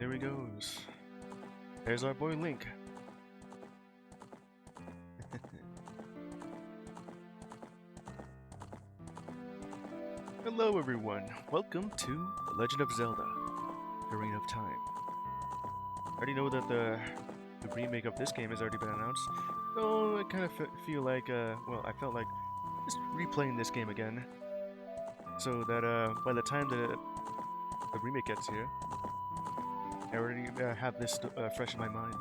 There he goes. There's our boy Link. Hello everyone, welcome to The Legend of Zelda, Ocarina of Time. I already know that the remake of this game has already been announced, so I kind of feel like, well, I felt like just replaying this game again, so that by the time the remake gets here, I already have this fresh in my mind.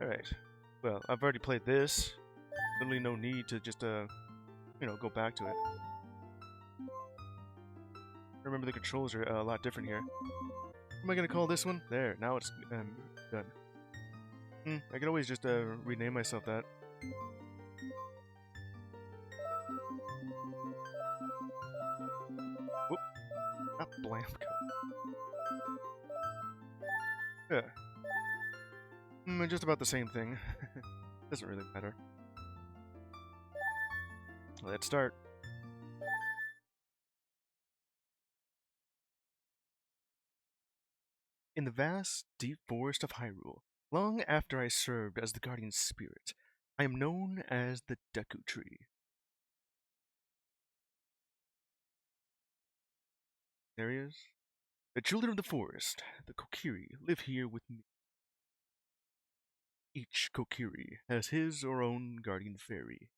Alright, well, I've already played this, literally no need to just, you know, go back to it. Remember the controls are a lot different here. What am I gonna call this one? There, now it's done. I could always just rename myself that. Whoop. Not Blamco. Yeah. Just about the same thing. Doesn't really matter. Let's start. In the vast, deep forest of Hyrule, long after I served as the guardian spirit, I am known as the Deku Tree. There he is. The children of the forest, the Kokiri, live here with me. Each Kokiri has his or own guardian fairy.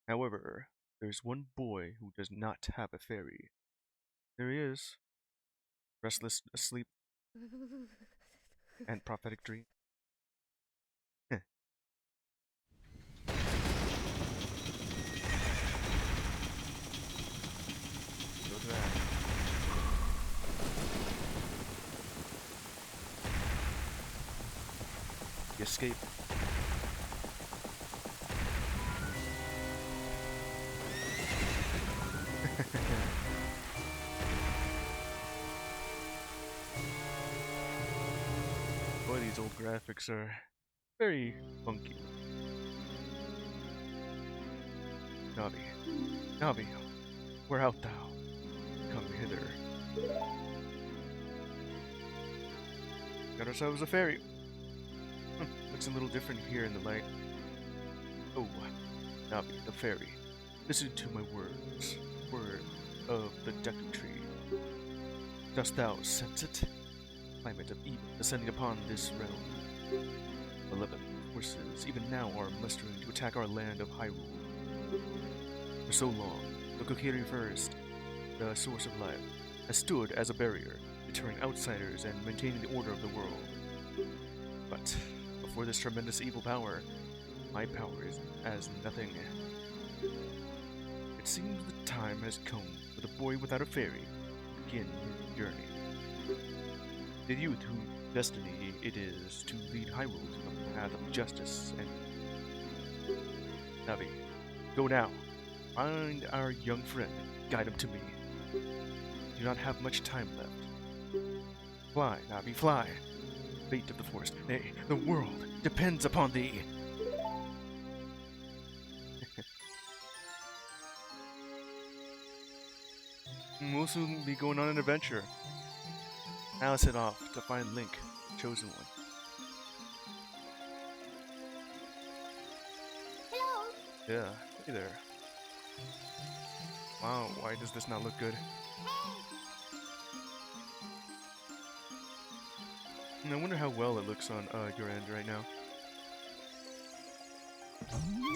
However, there's one boy who does not have a fairy. There he is, restless asleep and prophetic dream. Look at that. The escape. Boy, these old graphics are very funky. Navi, Navi, where art thou? Come hither. Got ourselves a fairy. Looks a little different here in the light. Oh, Navi, the fairy, listen to my words. Word of the Deku Tree. Dost thou sense it? Climate of evil descending upon this realm. 11 forces even now are mustering to attack our land of Hyrule. For so long, the Kokiri Forest, the source of life, has stood as a barrier, deterring outsiders and maintaining the order of the world. But before this tremendous evil power, my power is as nothing. It seems the time has come for the boy without a fairy to begin his journey. The youth whose destiny it is to lead Hyrule to the path of justice and Navi, go now. Find our young friend. Guide him to me. Do not have much time left. Fly, Navi, fly. Fate of the forest, nay, the world depends upon thee. We'll soon be going on an adventure. Now let's head off to find Link, the chosen one. Hello. Yeah, hey there. Wow, why does this not look good? I wonder how well it looks on your end right now.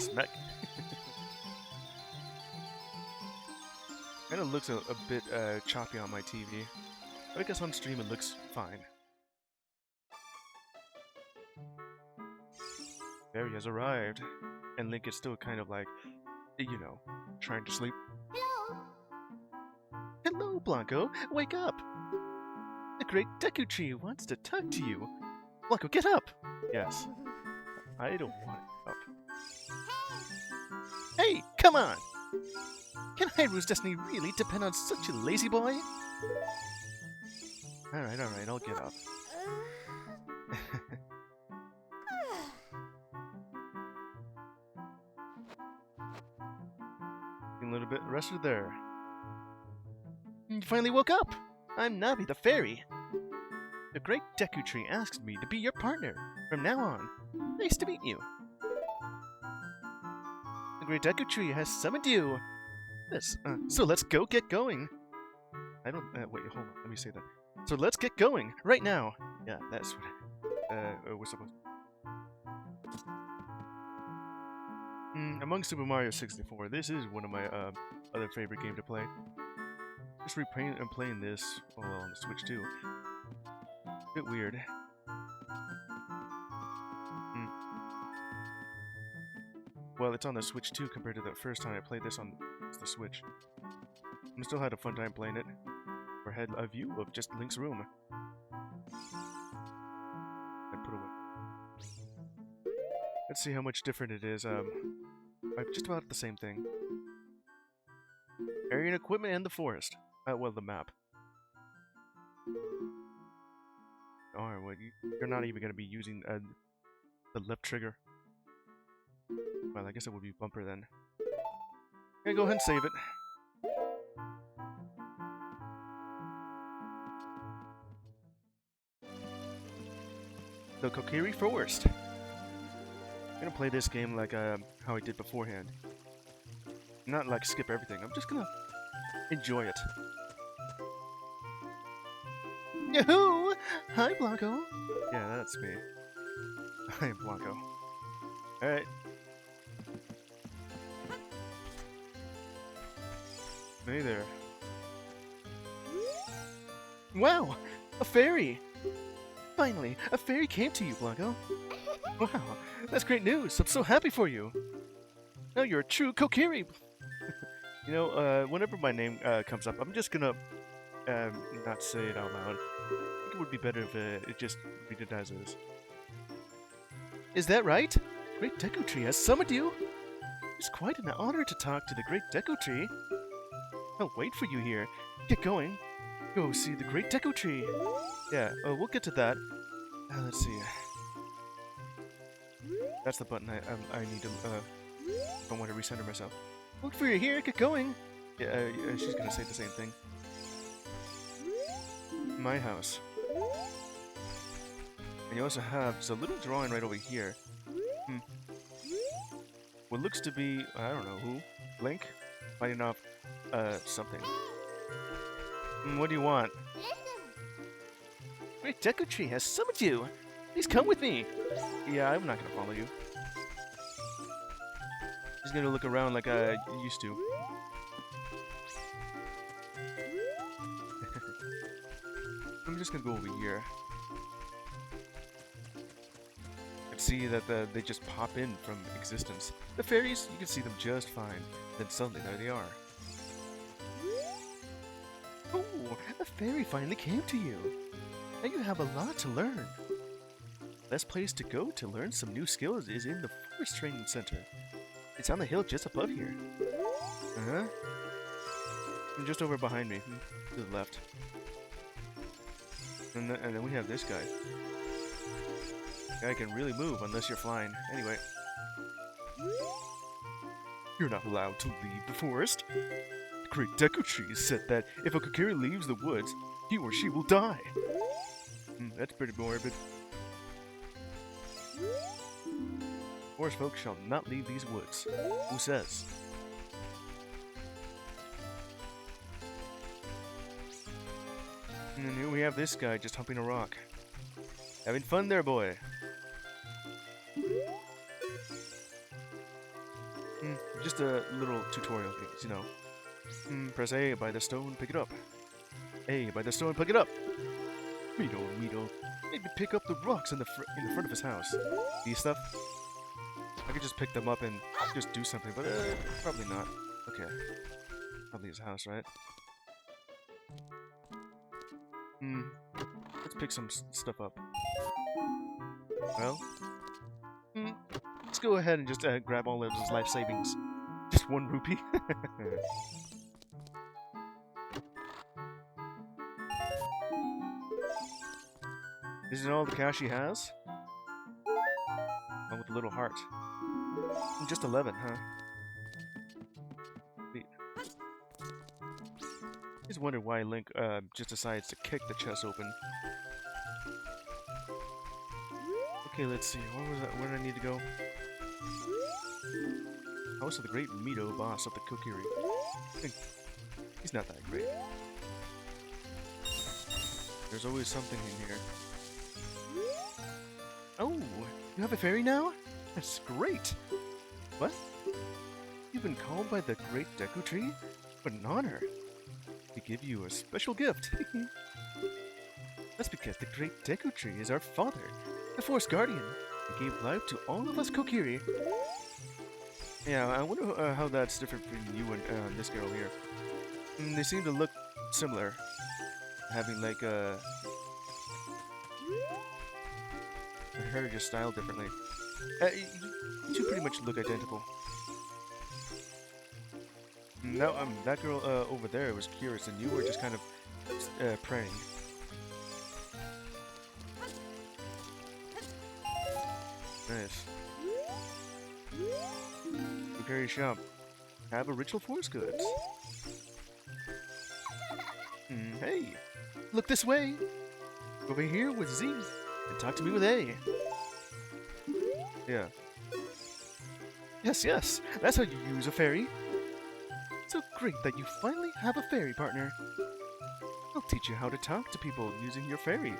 Smack. Kinda looks a bit choppy on my TV. But I guess on stream it looks fine. There he has arrived. And Link is still kind of like, you know, trying to sleep. Hello. Hello, Blanco! Wake up! The great Deku Tree wants to talk to you! Blanco, get up! Yes. I don't want it up. Hey, come on! Can Hyrule's destiny really depend on such a lazy boy? Alright, I'll get up. Feeling a little bit rested there. You finally woke up! I'm Navi the fairy. The Great Deku Tree asked me to be your partner from now on. Nice to meet you. The Great Deku Tree has summoned you. Yes, so let's go get going. I don't, wait, hold on, let me say that. So let's get going, right now. Yeah, that's what, we're supposed to. Among Super Mario 64, this is one of my, other favorite games to play. Just replaying and playing this, well, on the Switch too. Bit weird. Well, it's on the Switch too compared to the first time I played this on the Switch. I still had a fun time playing it. Or had a view of just Link's room. I put away. Let's see how much different it is. Just about the same thing. Area and equipment and the forest. Well, the map. Alright, well, you're not even going to be using the left trigger. Well, I guess it would be bumper then. Okay, go ahead and save it. The Kokiri Forest. I'm gonna play this game like how I did beforehand. Not like skip everything. I'm just gonna enjoy it. Yahoo! Hi, Blanco. Yeah, that's me. I am Blanco. Alright. Hey there. Wow! A fairy! Finally, a fairy came to you, Blanco. Wow, that's great news. I'm so happy for you. Now you're a true Kokiri. You know, whenever my name comes up, I'm just gonna not say it out loud. I think it would be better if it just read it as is. Is that right? Great Deku Tree has summoned you. It's quite an honor to talk to the Great Deku Tree. I'll wait for you here. Get going. Go see the Great Deku Tree. Yeah, we'll get to that. Let's see. That's the button I need to, I want to recenter myself. Look for you here, get going! Yeah, she's gonna say the same thing. My house. And you also have a little drawing right over here. What looks to be, I don't know who, Link? Fighting off, something. What do you want? Great Deku Tree has summoned you! Please come with me! Yeah, I'm not gonna follow you. Just gonna look around like I used to. I'm just gonna go over here. You can see that they just pop in from existence. The fairies, you can see them just fine. Then suddenly there they are. Oh, a fairy finally came to you. Now you have a lot to learn. Best place to go to learn some new skills is in the Forest Training Center. It's on the hill just above here. Uh-huh. And just over behind me, to the left. And then we have this guy. Guy can really move unless you're flying. Anyway. You're not allowed to leave the forest. The Great Deku Tree said that if a Kokiri leaves the woods, he or she will die. That's pretty morbid. Forest folk shall not leave these woods. Who says? And here we have this guy just humping a rock. Having fun there, boy. Just a little tutorial things, you know. Press A by the stone, pick it up. A by the stone, pick it up. Mido, maybe pick up the rocks in the front of his house. These stuff. I could just pick them up and just do something, but probably not. Okay. Probably his house, right? Let's pick some stuff up. Well, let's go ahead and just grab all of his life savings. Just 1 rupee. Is it all the cash he has? Oh, with a little heart. Just 11, huh? Wait. Just wonder why Link just decides to kick the chest open. Okay, let's see. What was that? Where did I need to go? House of the Great Mito, boss of the Kokiri. He's not that great. There's always something in here. Oh, you have a fairy now? That's great! What? You've been called by the Great Deku Tree? What an honor! We give you a special gift. That's because the Great Deku Tree is our father, the Force Guardian. He gave life to all of us Kokiri. Yeah, I wonder how that's different from you and this girl here. They seem to look similar. Having like her hair just styled differently. You two pretty much look identical. Now, that girl over there was curious, and you were just kind of praying. Nice. Prepare your shop. Have a ritual force goods. Hey, look this way. Over here with Z, and talk to me with A. Yeah. Yes, that's how you use a fairy. So great that you finally have a fairy partner. I'll teach you how to talk to people using your fairy.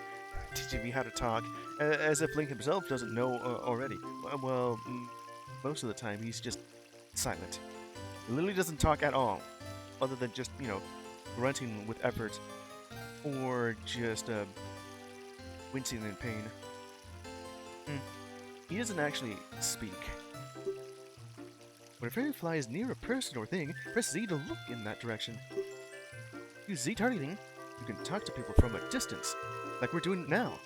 Teaching me how to talk, as if Link himself doesn't know already. Well, most of the time he's just silent. He literally doesn't talk at all, other than just, you know, grunting with effort, or just wincing in pain. He doesn't actually speak. When a fairy flies near a person or thing, press Z to look in that direction. Use Z targeting, you can talk to people from a distance, like we're doing now.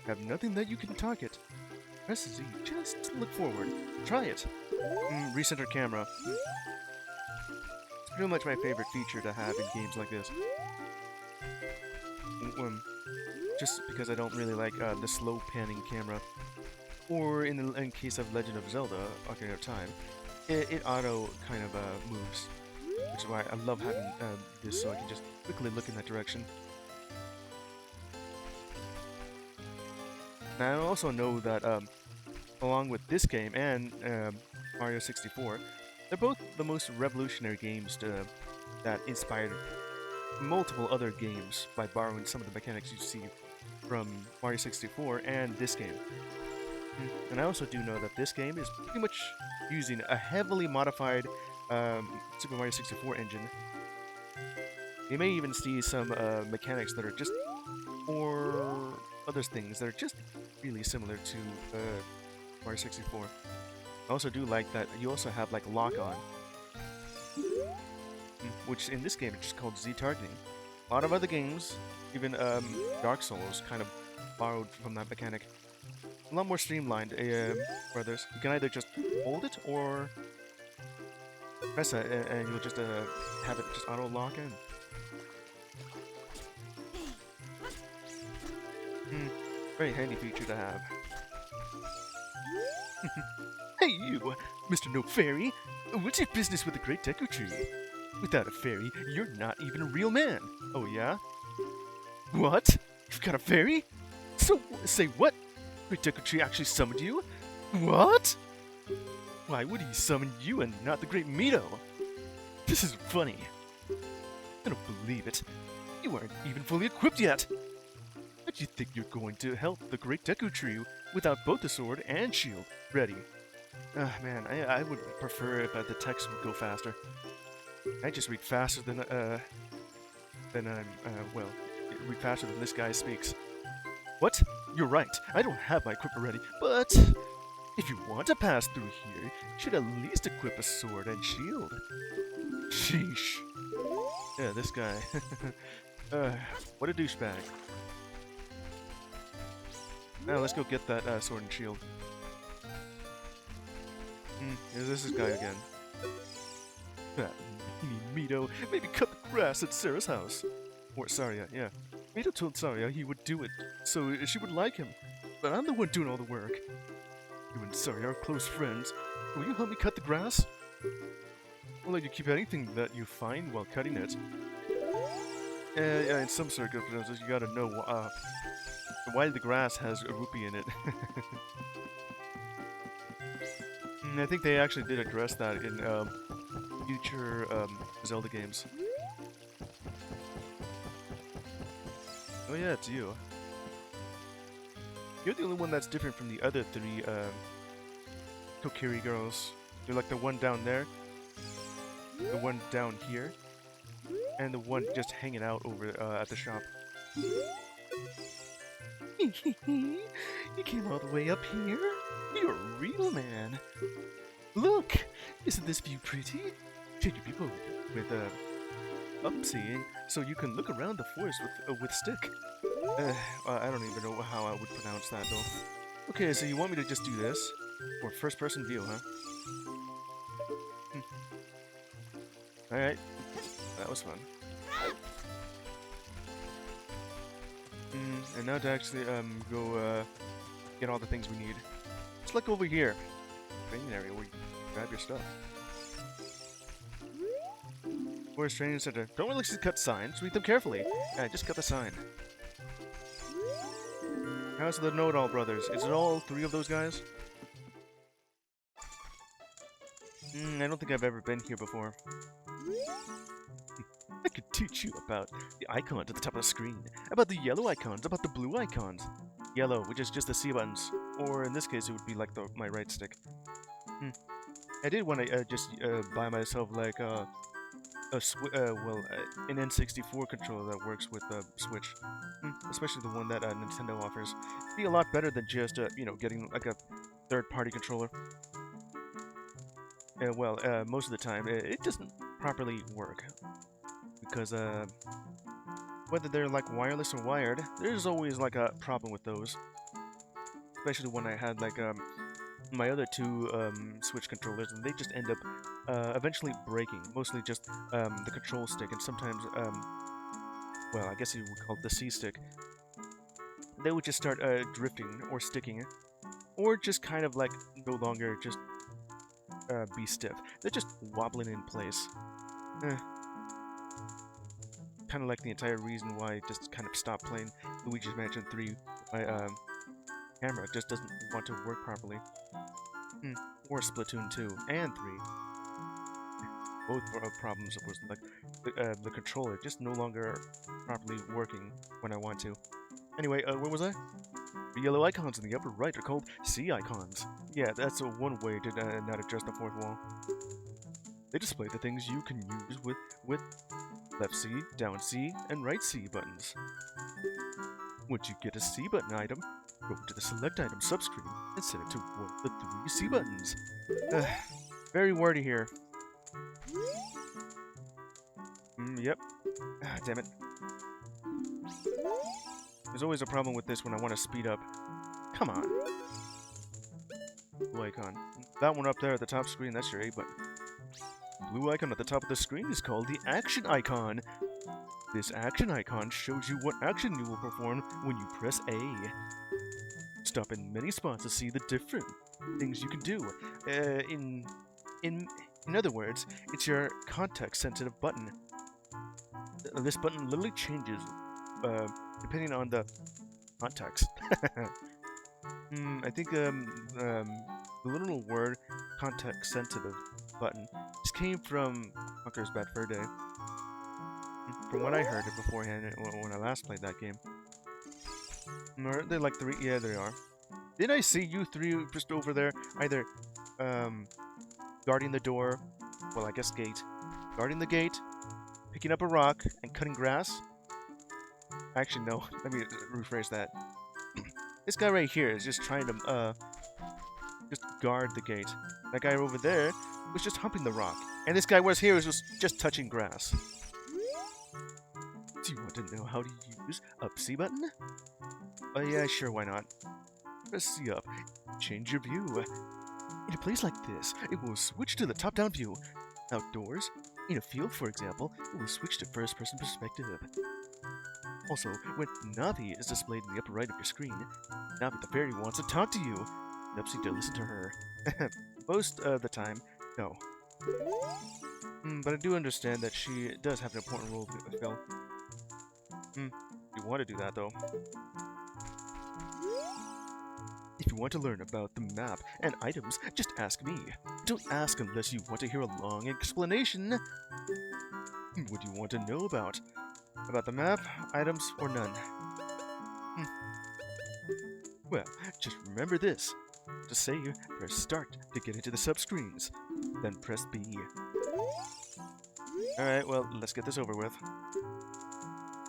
Have nothing that you can target. Press Z, just look forward. Try it. Recenter camera. It's pretty much my favorite feature to have in games like this. Just because I don't really like the slow panning camera. Or in case of Legend of Zelda, Ocarina of Time, it auto kind of moves. Which is why I love having this, so I can just quickly look in that direction. Now I also know that along with this game and Mario 64, they're both the most revolutionary games that inspired multiple other games by borrowing some of the mechanics you see from Mario 64 and this game. And I also do know that this game is pretty much using a heavily modified Super Mario 64 engine. You may even see some mechanics that are just, or other things that are just really similar to Mario 64. I also do like that you also have like lock-on, which in this game is just called Z targeting. A lot of other games, even Dark Souls, kind of borrowed from that mechanic. A lot more streamlined for others. You can either just hold it or press it, and you'll just have it just auto lock in. Very handy feature to have. Hey you, Mr. No Fairy! What's your business with the Great Deku Tree? Without a fairy, you're not even a real man. Oh yeah? What? You've got a fairy? So, say what? Great Deku Tree actually summoned you? What? Why would he summon you and not the Great Mito? This isn't funny. I don't believe it. You aren't even fully equipped yet. How do you think you're going to help the Great Deku Tree without both the sword and shield ready? Man, I would prefer if the text would go faster. I just read faster than read faster than this guy speaks. What? You're right. I don't have my equipment ready, but if you want to pass through here, you should at least equip a sword and shield. Sheesh. Yeah, this guy. What a douchebag. Now let's go get that sword and shield. This is guy again. That Mito, maybe cut the grass at Sarah's house. Or Saria, yeah. Mito told Saria he would do it, so she would like him. But I'm the one doing all the work. You and Saria are close friends. Will you help me cut the grass? I'll let you keep anything that you find while cutting it. Yeah, in some circumstances, you gotta know why the grass has a rupee in it. I think they actually did address that in future Zelda games. Oh yeah, it's you. You're the only one that's different from the other three Kokiri girls. You're like the one down there, the one down here, and the one just hanging out over at the shop. You came all the way up here? You're a real man. Look! Isn't this view pretty? Should you be bold with upseeing so you can look around the forest with stick? I don't even know how I would pronounce that though. Okay, so you want me to just do this? Or first person view, huh? Alright. That was fun. And now to actually go get all the things we need. Let's look over here. Training area where you grab your stuff. Forest Training Center. Don't really cut signs. Read them carefully. Yeah, just cut the sign. How's the Know-It-All Brothers? Is it all three of those guys? I don't think I've ever been here before. I could teach you about the icons at the top of the screen, about the yellow icons, about the blue icons. Yellow, which is just the C buttons, or in this case, it would be like my right stick. I did want to just buy myself like an N64 controller that works with Switch, especially the one that Nintendo offers. It'd be a lot better than just getting like a third-party controller. Most of the time it doesn't properly work because whether they're like wireless or wired, there's always like a problem with those. Especially when I had like my other two Switch controllers, and they just end up eventually breaking. Mostly just the control stick, and sometimes, well, I guess you would call it the C stick. They would just start drifting or sticking, or just kind of like no longer just be stiff. They're just wobbling in place. Kind of like the entire reason why I just kind of stopped playing Luigi's Mansion 3. My camera just doesn't want to work properly. Or Splatoon 2 and 3. Both problems was like the controller just no longer properly working when I want to. Anyway, where was I? The yellow icons in the upper right are called C icons. Yeah, that's one way to not address the fourth wall. They display the things you can use with left C, down C, and right C buttons. Once you get a C button item, go to the select item subscreen and set it to one of the 3 C buttons. Very wordy here. Yep. Damn it. There's always a problem with this when I want to speed up. Come on. Blue icon. That one up there at the top screen, that's your A button. Blue icon at the top of the screen is called the action icon. This action icon shows you what action you will perform when you press A. Stop in many spots to see the different things you can do. In other words, it's your context-sensitive button. This button literally changes depending on the context. I think the literal word context-sensitive button just came from Conker's Bad Fur Day. From what I heard it beforehand when I last played that game. Aren't they like 3? Yeah, they are. Did I see you 3 just over there? Either guarding the door, well, I guess gate, guarding the gate, picking up a rock, and cutting grass? Actually, no. Let me rephrase that. This guy right here is just trying to just guard the gate. That guy over there was just humping the rock, and this guy was here was just touching grass. Do you want to know how to use up C button? Oh yeah, sure, why not? Press C up. Change your view. In a place like this, it will switch to the top-down view. Outdoors, in a field for example, it will switch to first-person perspective. Also, when Navi is displayed in the upper right of your screen, Navi the fairy wants to talk to you. Perhaps you need to listen to her. Most of the time, no. But I do understand that she does have an important role to fill. You want to do that though. If you want to learn about the map and items, just ask me. Don't ask unless you want to hear a long explanation. What do you want to know about? About the map, items, or none? Well, just remember this. To save, press Start to get into the subscreens. Then press B. Alright, well, let's get this over with.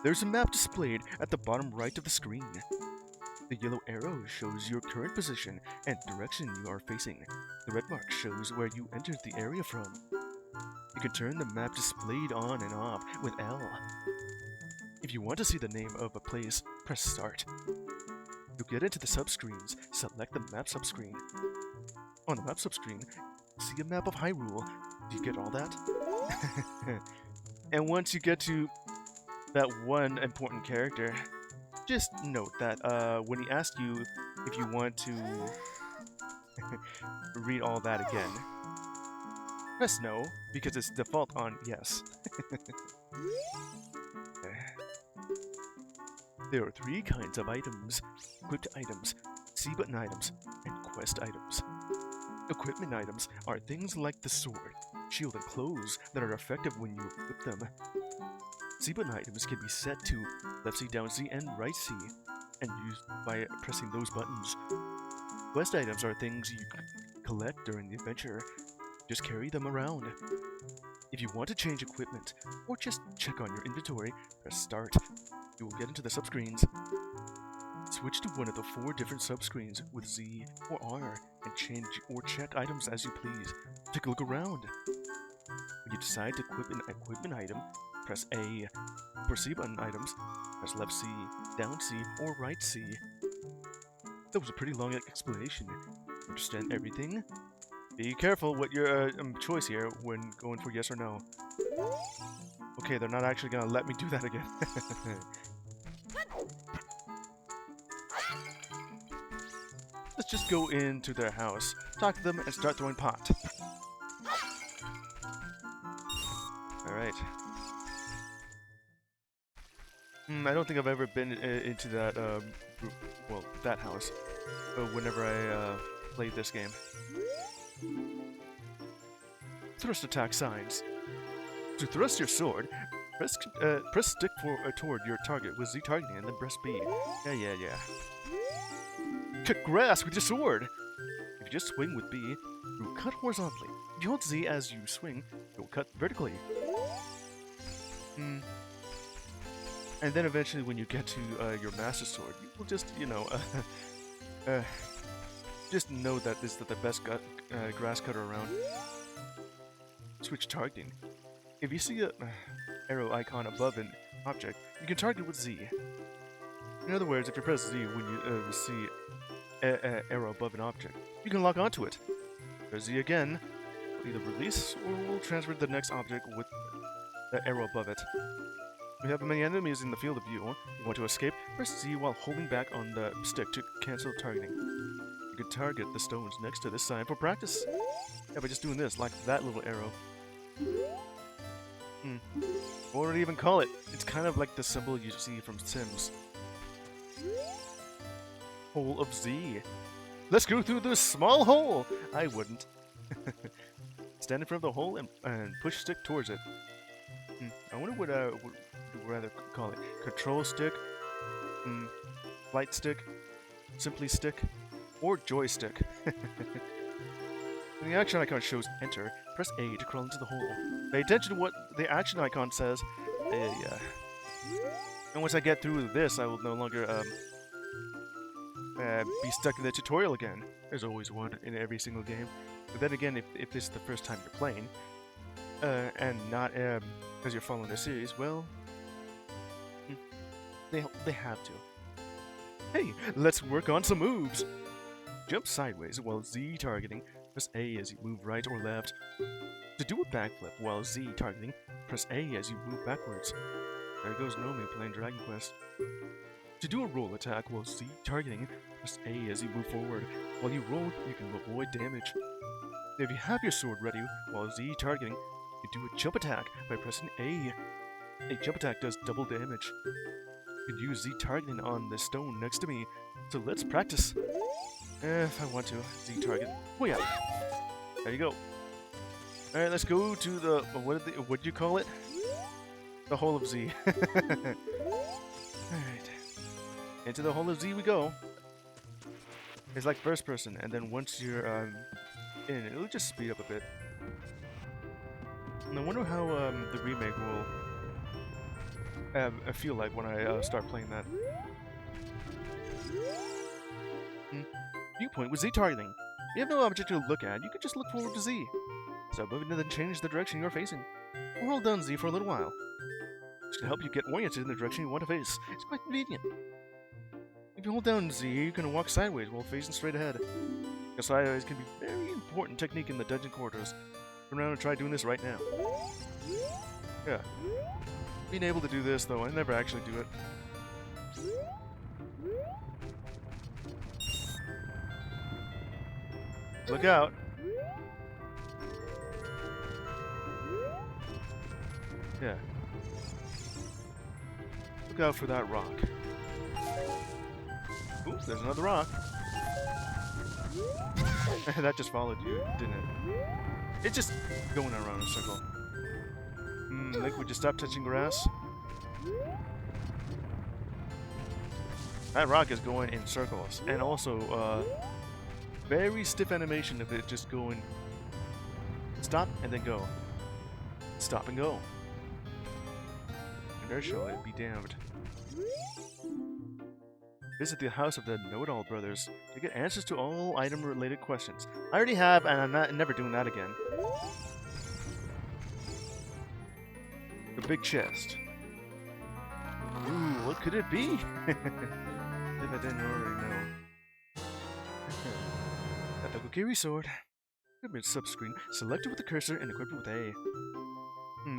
There's a map displayed at the bottom right of the screen. The yellow arrow shows your current position and direction you are facing. The red mark shows where you entered the area from. You can turn the map displayed on and off with L. If you want to see the name of a place, press Start. To get into the subscreens, select the map subscreen. On the map subscreen, see a map of Hyrule. Do you get all that? And once you get to that one important character, just note that when he asks you if you want to read all that again, press no, because it's default on yes. There are 3 kinds of items: equipped items, C-button items, and quest items. Equipment items are things like the sword, shield, and clothes that are effective when you equip them. C-button items can be set to left C, down C, and right C, and used by pressing those buttons. Quest items are things you collect during the adventure. Just carry them around. If you want to change equipment, or just check on your inventory, press Start. You will get into the subscreens. Switch to one of the 4 different subscreens with Z or R and change or check items as you please. Take a look around. When you decide to equip an equipment item, press A. For C-button items, press left C, down C, or right C. That was a pretty long explanation. Understand everything? Be careful what your choice here when going for yes or no. Okay, they're not actually gonna let me do that again. Let's just go into their house, talk to them, and start throwing pot. Alright. I don't think I've ever been into that, that house, whenever I played this game. Thrust attack signs. To thrust your sword, press stick toward your target with Z targeting and then press B. Yeah. Cut grass with your sword! If you just swing with B, you will cut horizontally. If you hold Z as you swing, it will cut vertically. And then eventually when you get to your master sword, you will just, just know that this is the best grass cutter around. Switch targeting. If you see a arrow icon above an object, you can target with Z. In other words, if you press Z when you see an arrow above an object, you can lock onto it. Press Z again, will either release or will transfer to the next object with the arrow above it. If you have many enemies in the field of view, you want to escape, press Z while holding back on the stick to cancel targeting. You can target the stones next to this sign for practice. Yeah, by just doing this, like that little arrow. What would I even call it? It's kind of like the symbol you see from Sims. Hole of Z. Let's go through this small hole! I wouldn't. Stand in front of the hole and push stick towards it. I wonder what I would rather call it. Control stick, flight stick, simply stick, or joystick. When the action icon shows enter, press A to crawl into the hole. Pay attention to what the action icon says. Yeah. And once I get through this, I will no longer be stuck in the tutorial again. There's always one in every single game. But then again, if this is the first time you're playing, and not because you're following the series, well, they have to. Hey, let's work on some moves! Jump sideways while Z targeting. Press A as you move right or left. To do a backflip while Z targeting, press A as you move backwards. There goes Nomi playing Dragon Quest. To do a roll attack while Z targeting, press A as you move forward. While you roll, you can avoid damage. If you have your sword ready while Z targeting, you do a jump attack by pressing A. A jump attack does double damage. Could use Z targeting on the stone next to me, so let's practice. If I want to, Z target. Oh yeah, there you go. All right, let's go to the what do you call it? The hole of Z. All right, into the hole of Z we go. It's like first person, and then once you're in, it'll just speed up a bit. And I wonder how the remake will feel like when I start playing that. Viewpoint with Z targeting. If you have no object to look at, you can just look forward to Z. Start moving and then change the direction you're facing. Or hold down Z for a little while. This can help you get oriented in the direction you want to face. It's quite convenient. If you hold down Z, you can walk sideways while facing straight ahead. Walking sideways can be a very important technique in the dungeon corridors. Turn around and try doing this right now. Yeah. Being able to do this, though, I never actually do it. Look out! Yeah. Look out for that rock. Oops, there's another rock. That just followed you, didn't it? It's just going around in a circle. Like, would you stop touching grass? That rock is going in circles, and also, very stiff animation of it just going stop and then go. Stop and go. Inertia, it'd be damned. Visit the house of the Know-It-All brothers to get answers to all item-related questions. I already have, and I'm never doing that again. The big chest. Ooh, what could it be? If I didn't already know. Got the Kokiri sword. Equipment subscreen. Select it with the cursor and equip it with A.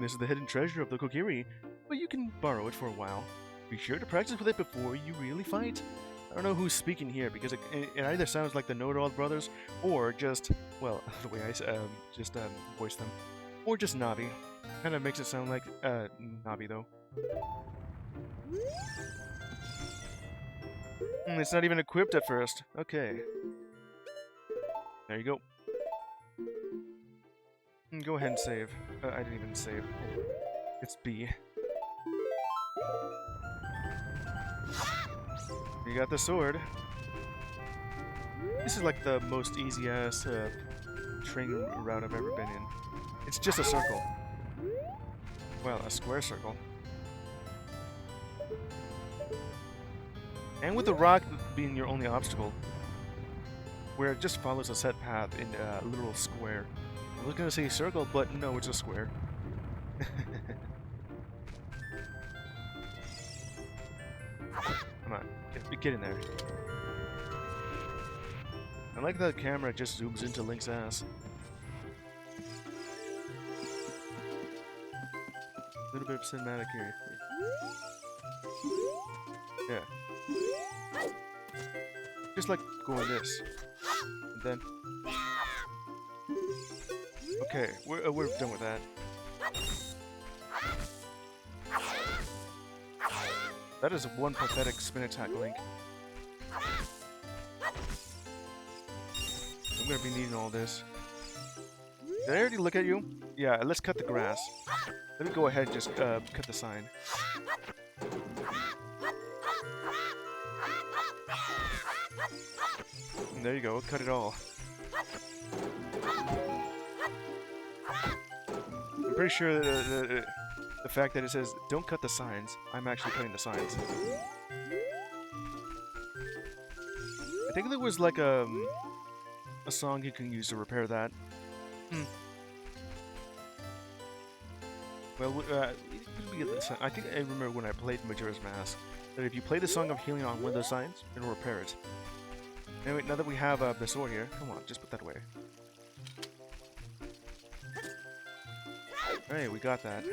This is the hidden treasure of the Kokiri, but you can borrow it for a while. Be sure to practice with it before you really fight. I don't know who's speaking here because it either sounds like the Know-It-All brothers or just, well, the way I just voice them, or just Navi. Kind of makes it sound like Navi though. It's not even equipped at first. Okay. There you go. Go ahead and save. I didn't even save. It's B. You got the sword. This is like the most easy-ass train route I've ever been in. It's just a circle. Well, a square circle. And with the rock being your only obstacle, where it just follows a set path in a literal square. I was gonna say circle, but no, it's a square. Come on, get in there. I like that the camera just zooms into Link's ass. A little bit of cinematic here. Yeah. Just like going this. And then... Okay, we're done with that. That is one pathetic spin attack, Link. I'm gonna be needing all this. Did I already look at you? Yeah, let's cut the grass. Let me go ahead and just cut the sign. And there you go, cut it all. I'm pretty sure that the fact that it says don't cut the signs, I'm actually cutting the signs. I think there was like a song you can use to repair that. Well, I think I remember when I played Majora's Mask that if you play the Song of Healing on one of those signs, it'll repair it. Anyway, now that we have the sword here, come on, just put that away. Alright, we got that.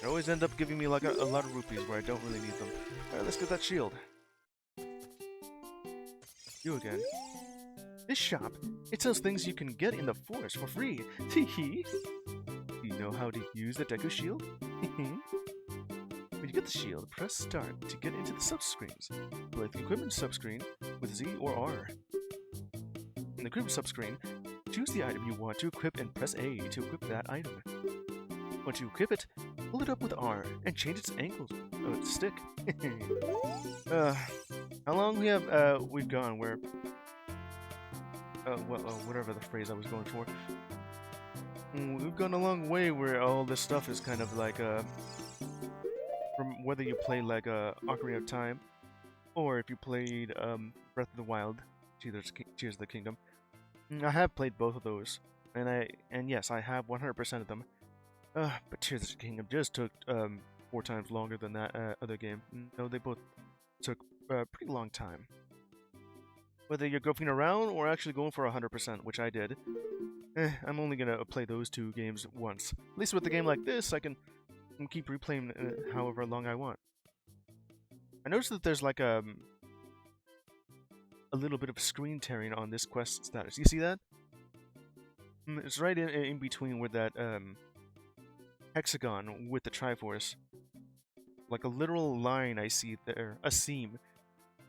They always end up giving me like a lot of rupees where I don't really need them. Alright, let's get that shield. You again. This shop, it sells things you can get in the forest for free. Teehee. you know how to use the Deku Shield? When you get the shield, press start to get into the subscreens. Select the equipment subscreen with Z or R. In the equipment subscreen, choose the item you want to equip and press A to equip that item. Once you equip it, pull it up with R and change its angle stick. How long we've gone where whatever the phrase I was going for. We've gone a long way where all this stuff is kind of like from whether you play like Ocarina of Time or if you played Breath of the Wild, Tears of the Kingdom. I have played both of those, and yes, I have 100% of them. But Tears of the Kingdom just took 4 times longer than that other game. No, they both took a pretty long time. Whether you're goofing around or actually going for 100%, which I did, I'm only gonna play those 2 games once. At least with a game like this, I can keep replaying however long I want. I noticed that there's like a little bit of screen tearing on this quest status. You see that? It's right in between where that hexagon with the Triforce. Like a literal line I see there, a seam.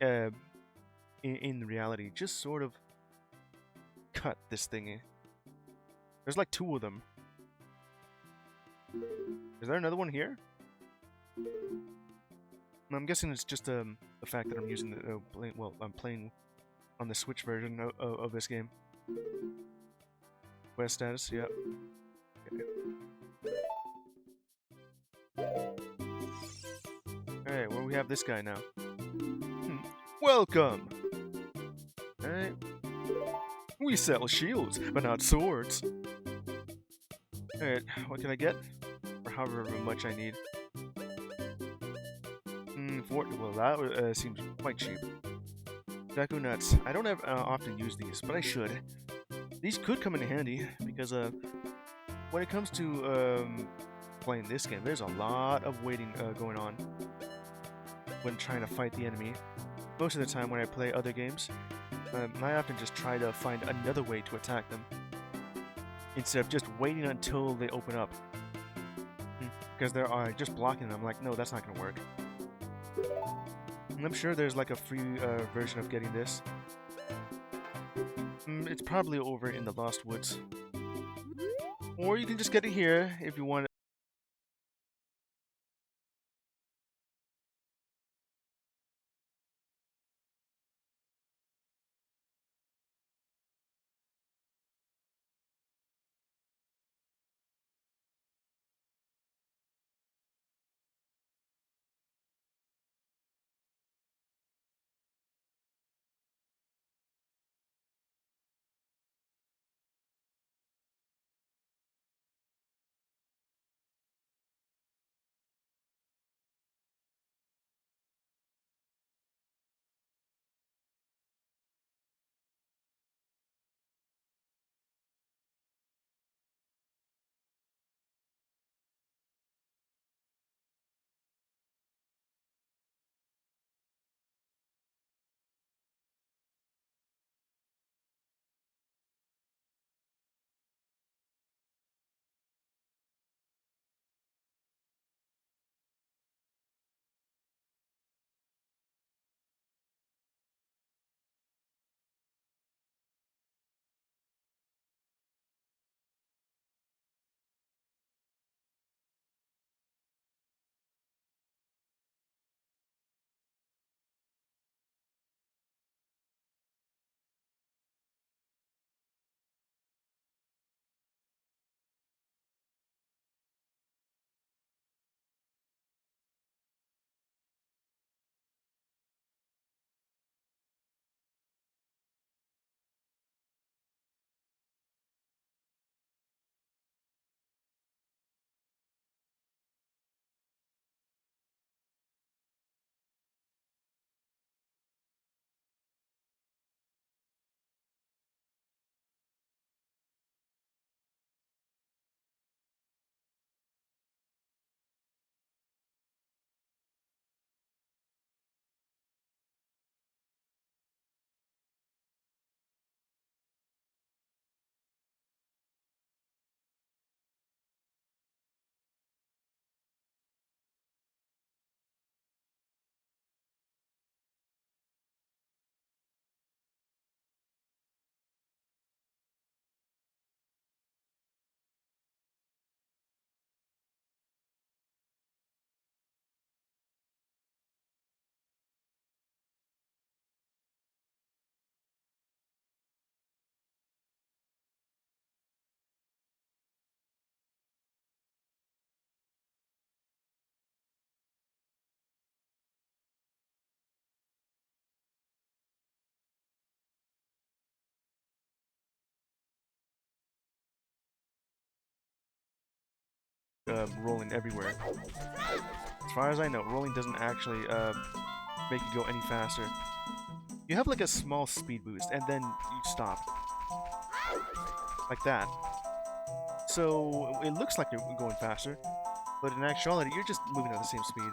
In reality, just sort of cut this thingy. There's like 2 of them. Is there another one here? I'm guessing it's just the fact that I'm using the I'm playing on the Switch version of this game. Quest status, yeah. Okay. Alright, well we have this guy now. Welcome! Alright. We sell shields, but not swords. Alright, what can I get? For however much I need. Well, that seems quite cheap. Deku Nuts. I don't often use these, but I should. These could come in handy, because when it comes to playing this game, there's a lot of waiting going on when trying to fight the enemy. Most of the time when I play other games, I often just try to find another way to attack them, instead of just waiting until they open up. Because they're just blocking them. I'm like, no, that's not going to work. And I'm sure there's like a free version of getting this. It's probably over in the Lost Woods. Or you can just get it here if you want rolling everywhere. As far as I know, rolling doesn't actually make you go any faster. You have like a small speed boost, and then you stop. Like that. So it looks like you're going faster, but in actuality, you're just moving at the same speed.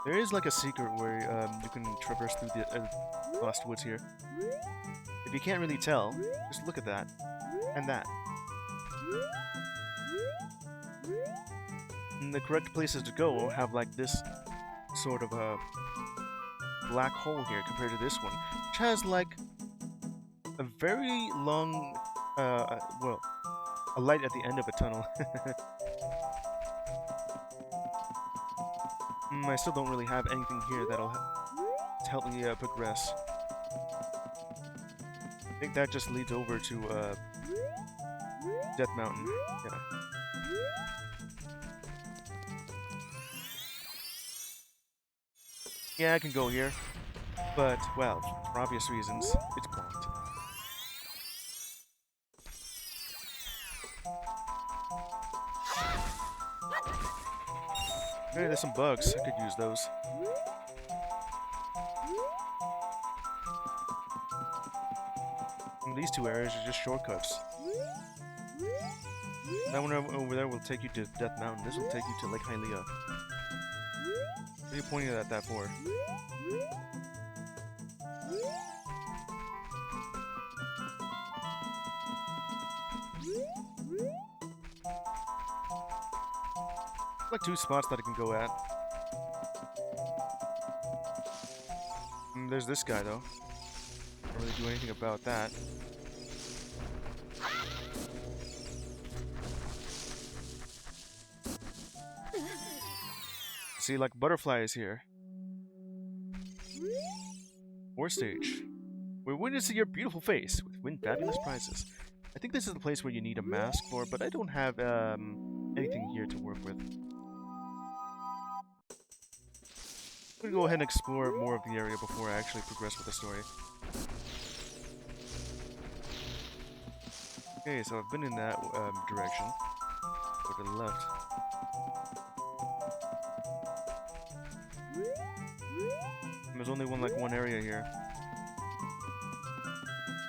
There is like a secret where you can traverse through the lost woods here. If you can't really tell, just look at that and that. And the correct places to go have like this sort of a black hole here compared to this one, which has like a very long, well, a light at the end of a tunnel. I still don't really have anything here that'll help me progress. I think that just leads over to Death Mountain. Yeah. Yeah, I can go here, but, well, for obvious reasons, it's blocked. Hey, there's some bugs. I could use those. And these two areas are just shortcuts. That one over there will take you to Death Mountain. This will take you to Lake Hylia. What are you pointing at that for? Like two spots that I can go at. There's this guy though. Can't really do anything about that. See, like butterflies here. Or stage. We're witnessing your beautiful face with win fabulous prizes. I think this is the place where you need a mask for, but I don't have anything here to work with. I'm gonna go ahead and explore more of the area before I actually progress with the story. Okay, so I've been in that direction. Go to the left. There's only one area here.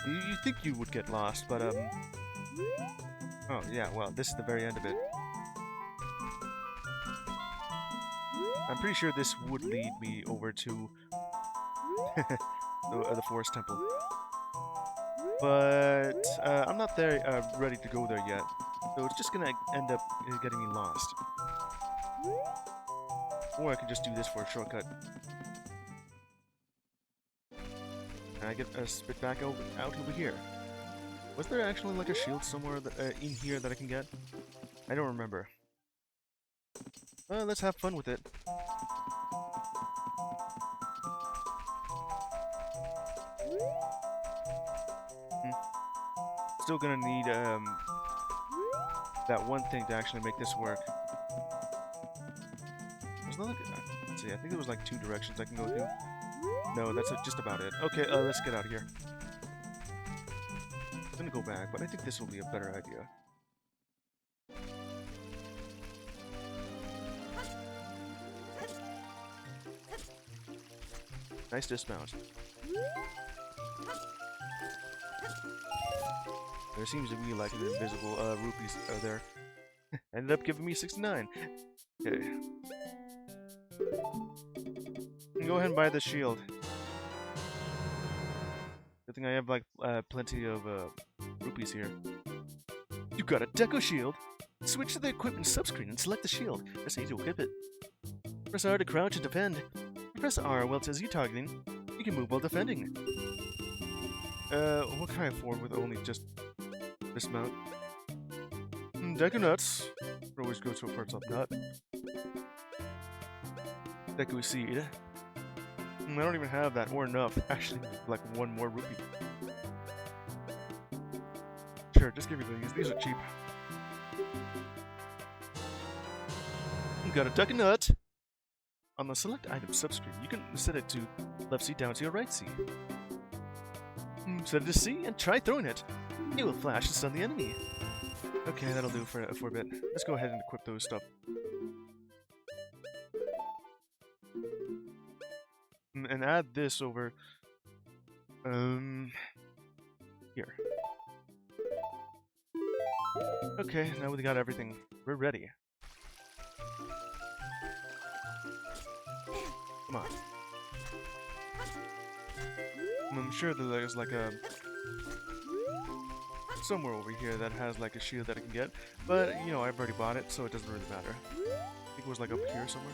You think you would get lost, but oh yeah, well, this is the very end of it. I'm pretty sure this would lead me over to the Forest Temple. But I'm not there ready to go there yet, so it's just gonna end up getting me lost. Or I could just do this for a shortcut. And I get spit back out over here. Was there actually like a shield somewhere that, in here that I can get? I don't remember. Let's have fun with it. Still gonna need that one thing to actually make this work. There's another. Let's see. I think there was like two directions I can go through. No, that's just about it. Okay, let's get out of here. I'm gonna go back, but I think this will be a better idea. Nice dismount. There seems to be like an invisible rupees there. Ended up giving me 69. Okay. Go ahead and buy the shield. Good thing I have like plenty of rupees here. You got a deco shield. Switch to the equipment subscreen and select the shield. Press A to equip it. Press R to crouch and defend. Press R while it says you targeting. You can move while defending. What can I afford with only just dismount? Deku nuts. Always go to a first up nut. Deku seed. I don't even have that or enough. Actually, like one more rupee. Sure, just give me these. These are cheap. Got a Deku nut. On the select item subscreen, you can set it to left C down to your right C. Set it to C and try throwing it. It will flash to stun the enemy. Okay, that'll do for a bit. Let's go ahead and equip those stuff. and add this over here. Okay, now we got everything. We're ready. Come on. I'm sure that there's like a somewhere over here that has like a shield that I can get, but you know, I've already bought it, so it doesn't really matter. I think it was like up here somewhere.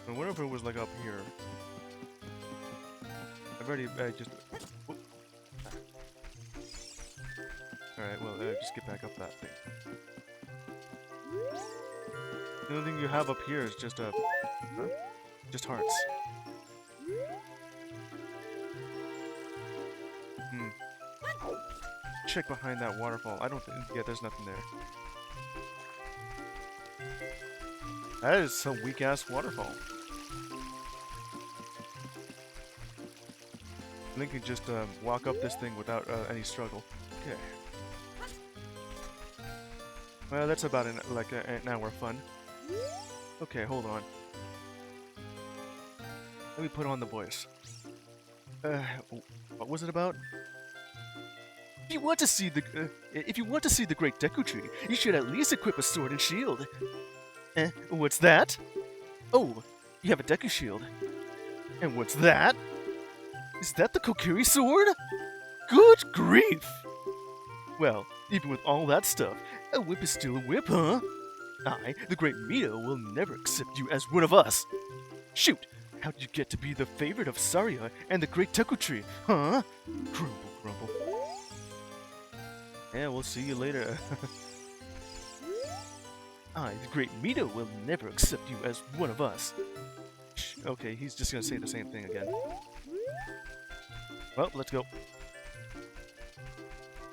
I wonder if it was like up here. I've already just. Alright, well, just get back up that thing. The only thing you have up here is just just hearts. Check behind that waterfall. I don't think. Yeah, there's nothing there. That is some weak ass waterfall. Link can just walk up this thing without any struggle. Okay. Well, that's about an hour of fun. Okay, hold on. Let me put on the voice. What was it about? If you want to see the great Deku Tree, you should at least equip a sword and shield. What's that? Oh, you have a Deku shield. And what's that? Is that the Kokiri sword? Good grief! Well, even with all that stuff, a whip is still a whip, huh? I, the great Mito, will never accept you as one of us. Shoot! How did you get to be the favorite of Saria and the great Deku Tree, huh? Grumble, grumble. Yeah, we'll see you later. I, the great Mito, will never accept you as one of us. Shh, okay, he's just gonna say the same thing again. Well, let's go.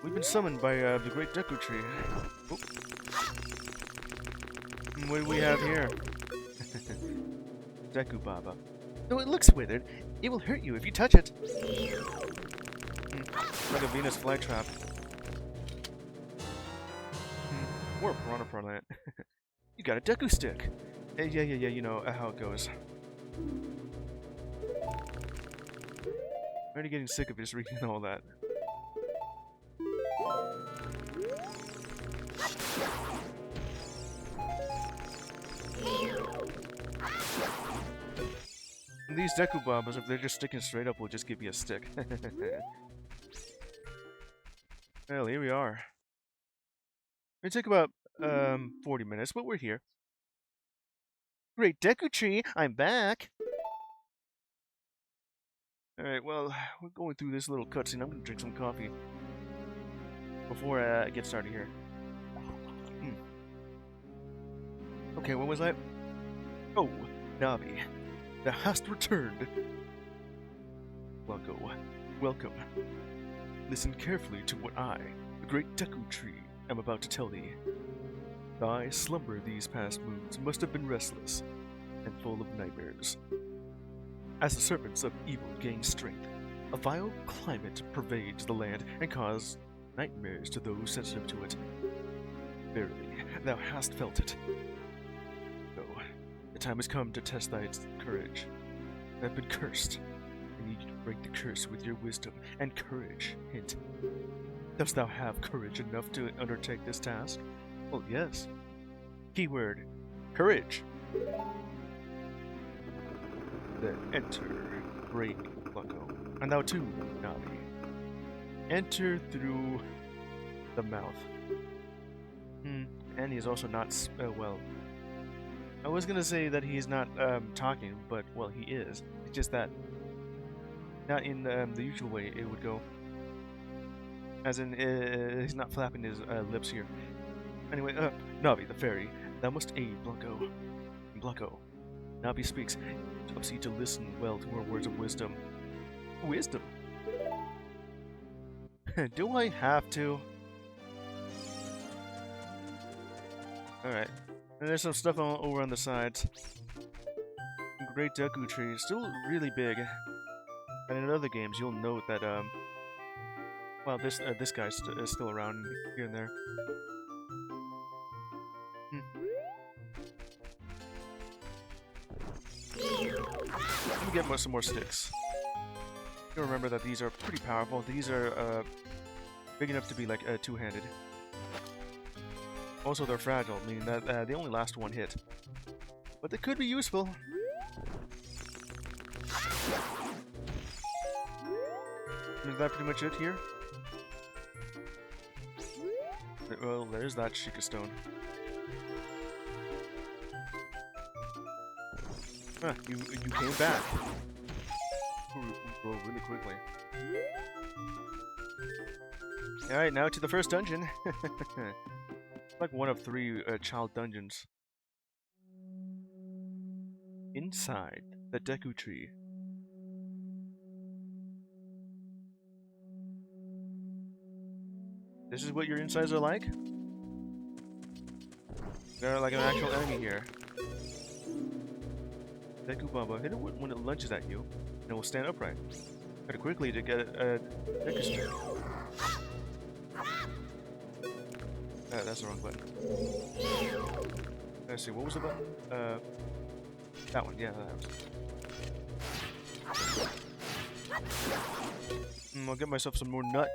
We've been summoned by the great Deku Tree. Oh. What do we have here? Deku Baba. Though it looks withered, it will hurt you if you touch it. Like a Venus flytrap. Or a Piranha Parlant. You got a Deku stick. Yeah, you know how it goes. I'm already getting sick of just reading all that. And these Deku Babas, if they're just sticking straight up, will just give you a stick. Well, here we are. It took about 40 minutes, but we're here. Great Deku Tree, I'm back! Alright, well, we're going through this little cutscene. I'm gonna drink some coffee before I get started here. Okay, what was that? Oh, Navi, thou hast returned. Blanco, welcome. Listen carefully to what I, the great Deku Tree, am about to tell thee. Thy slumber these past moons must have been restless and full of nightmares. As the serpents of evil gain strength, a vile climate pervades the land and causes nightmares to those sensitive to it. Verily, thou hast felt it. Go, the time has come to test thy courage. I have been cursed. I need you to break the curse with your wisdom and courage. Hint. Dost thou have courage enough to undertake this task? Well, yes. Keyword, courage. Then enter, brave Blanco. And thou too, Navi. Enter through the mouth. And he's also not, well... I was gonna say that he's not talking, but, well, he is. It's just that, not in the usual way it would go. As in, he's not flapping his lips here. Anyway, Navi the fairy, thou must aid Blanco. Blanco. Navi speaks. It helps you to listen well to her words of wisdom. Wisdom? Do I have to? Alright. And there's some stuff over on the sides. Great Deku Tree, still really big. And in other games, you'll note that, well, this guy's is still around here and there. Let me get some more sticks. You remember that these are pretty powerful. These are big enough to be like two-handed. Also, they're fragile, meaning that they only last one hit. But they could be useful. Is that pretty much it here? Well, there's that Sheikah stone. Huh, you came back. Roll really quickly. Alright, now to the first dungeon. Like one of 3 child dungeons. Inside the Deku Tree. This is what your insides are like? They're like an actual enemy here. Deku Baba, hit it when it lunges at you, and it will stand upright. Try to quickly to get a Deku stick. That's the wrong button. Let's see, what was the button? That one, yeah, that was. I'll get myself some more nut.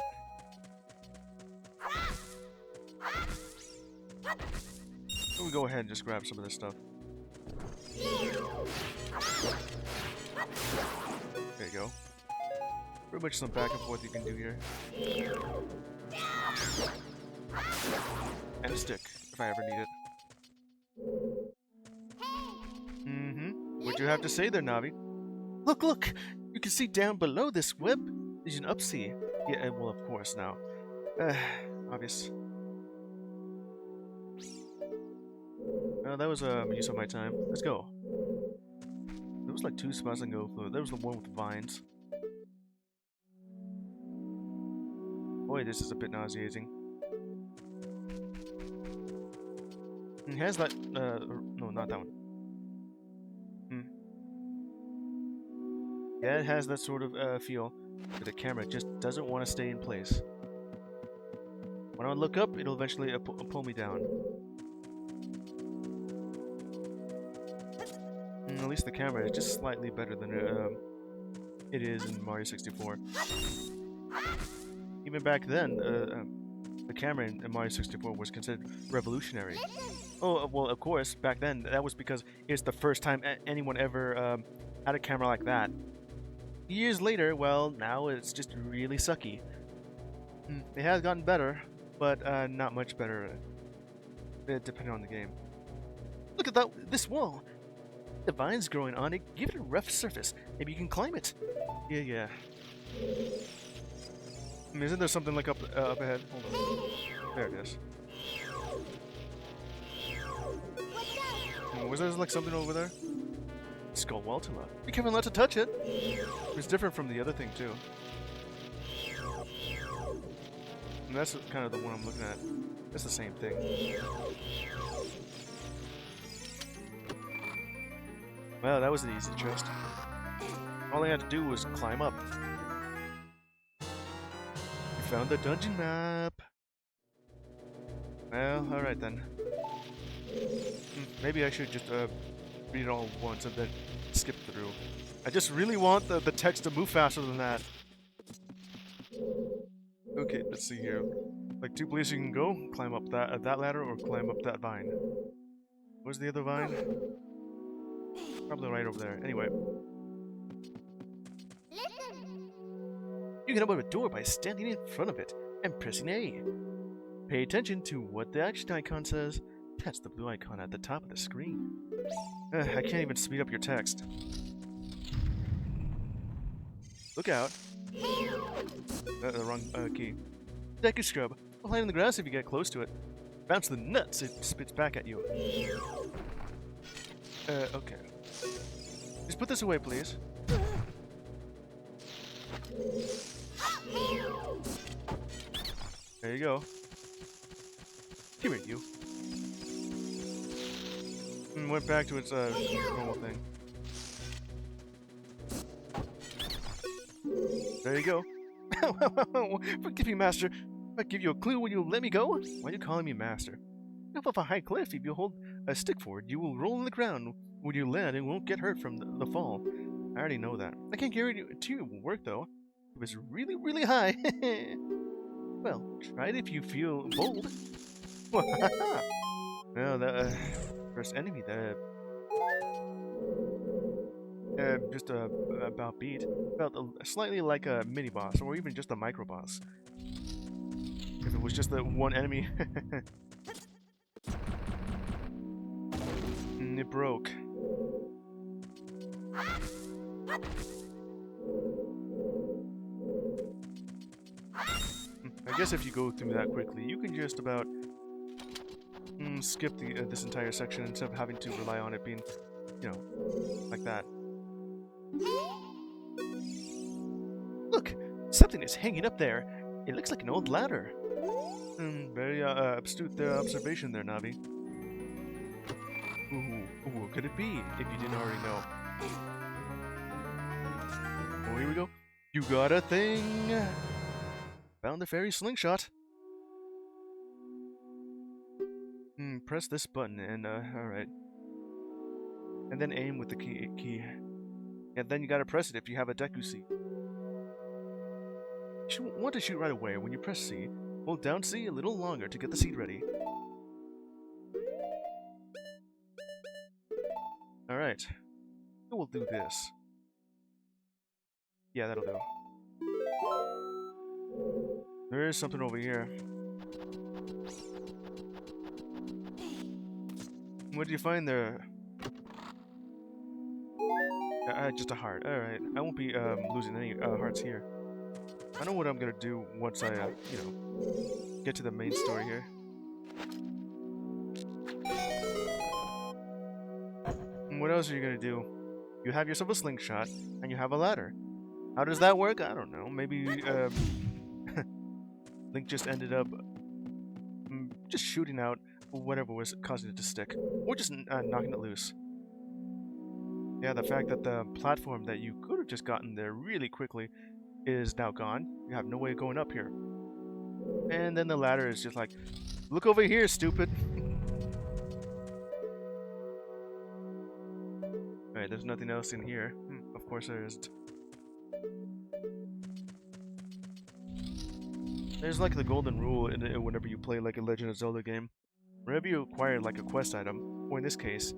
Let me go ahead and just grab some of this stuff. There you go. Pretty much some back and forth you can do here. And a stick, if I ever need it. What do you have to say there, Navi? Look, look! You can see down below this web. There's an upsea. Yeah, well, of course, now. Obvious. That was a use of my time. Let's go. There was like 2 spots I can go through. There was the one with the vines. Boy, this is a bit nauseating. It has that, no, not that one. Yeah, it has that sort of feel, but the camera just doesn't want to stay in place. When I look up, it'll eventually pull me down. At least the camera is just slightly better than it is in Mario 64. Even back then, the camera in Mario 64 was considered revolutionary. Oh, well, of course, back then, that was because it's the first time anyone ever had a camera like that. Years later, well, now it's just really sucky. It has gotten better, but not much better, depending on the game. Look at this wall! The vines growing on it, give it a rough surface. Maybe you can climb it. Yeah. Isn't there something like up ahead? Hold on. There it is. Was there like something over there? Skull Waltula. Be careful not to touch it. It's different from the other thing too. And that's kind of the one I'm looking at. It's the same thing. Well, that was an easy chest. All I had to do was climb up. We found the dungeon map. Well, alright then. Maybe I should just read it all once and then skip through. I just really want the text to move faster than that. Okay, let's see here. Like 2 places you can go. Climb up that ladder or climb up that vine. Where's the other vine? Probably right over there. Anyway. You can open a door by standing in front of it and pressing A. Pay attention to what the action icon says. That's the blue icon at the top of the screen. I can't even speed up your text. Look out. The wrong key. Deku Scrub. Will hide in the grass if you get close to it. Bounce the nuts, it spits back at you. Okay. Just put this away, please. There you go. Come here, you. And went back to its normal thing. There you go. Forgive me, Master. If I give you a clue, will you let me go? Why are you calling me Master? Up off a high cliff, if you hold a stick forward, you will roll on the ground When you land, it won't get hurt from the fall. I already know that. I can't guarantee it will work though. It was really, really high. Well, try it if you feel bold. No, the first enemy, just about beat. Felt slightly like a mini boss, or even just a micro boss. If it was just the one enemy, it broke. I guess if you go through that quickly, you can just about skip this entire section instead of having to rely on it being, you know, like that. Look, something is hanging up there. It looks like an old ladder. Very astute observation there, Navi. Ooh, what could it be, if you didn't already know? Oh, here we go. You got a thing! Found the fairy slingshot. Press this button and, alright. And then aim with the key. And then you gotta press it if you have a Deku seed. You want to shoot right away. When you press C, hold down C a little longer to get the seed ready. Alright. We'll do this. Yeah, that'll do. There is something over here. What did you find there? Just a heart. Alright. I won't be losing any hearts here. I know what I'm gonna do once I, you know, get to the main story here. And what else are you gonna do? You have yourself a slingshot, and you have a ladder. How does that work? I don't know. Maybe, Link just ended up just shooting out whatever was causing it to stick. Or just knocking it loose. Yeah, the fact that the platform that you could have just gotten there really quickly is now gone. You have no way of going up here. And then the ladder is just like, look over here, stupid. Alright, there's nothing else in here. Of course there isn't. There's like the golden rule whenever you play like a Legend of Zelda game. Whenever you acquire like a quest item, or in this case,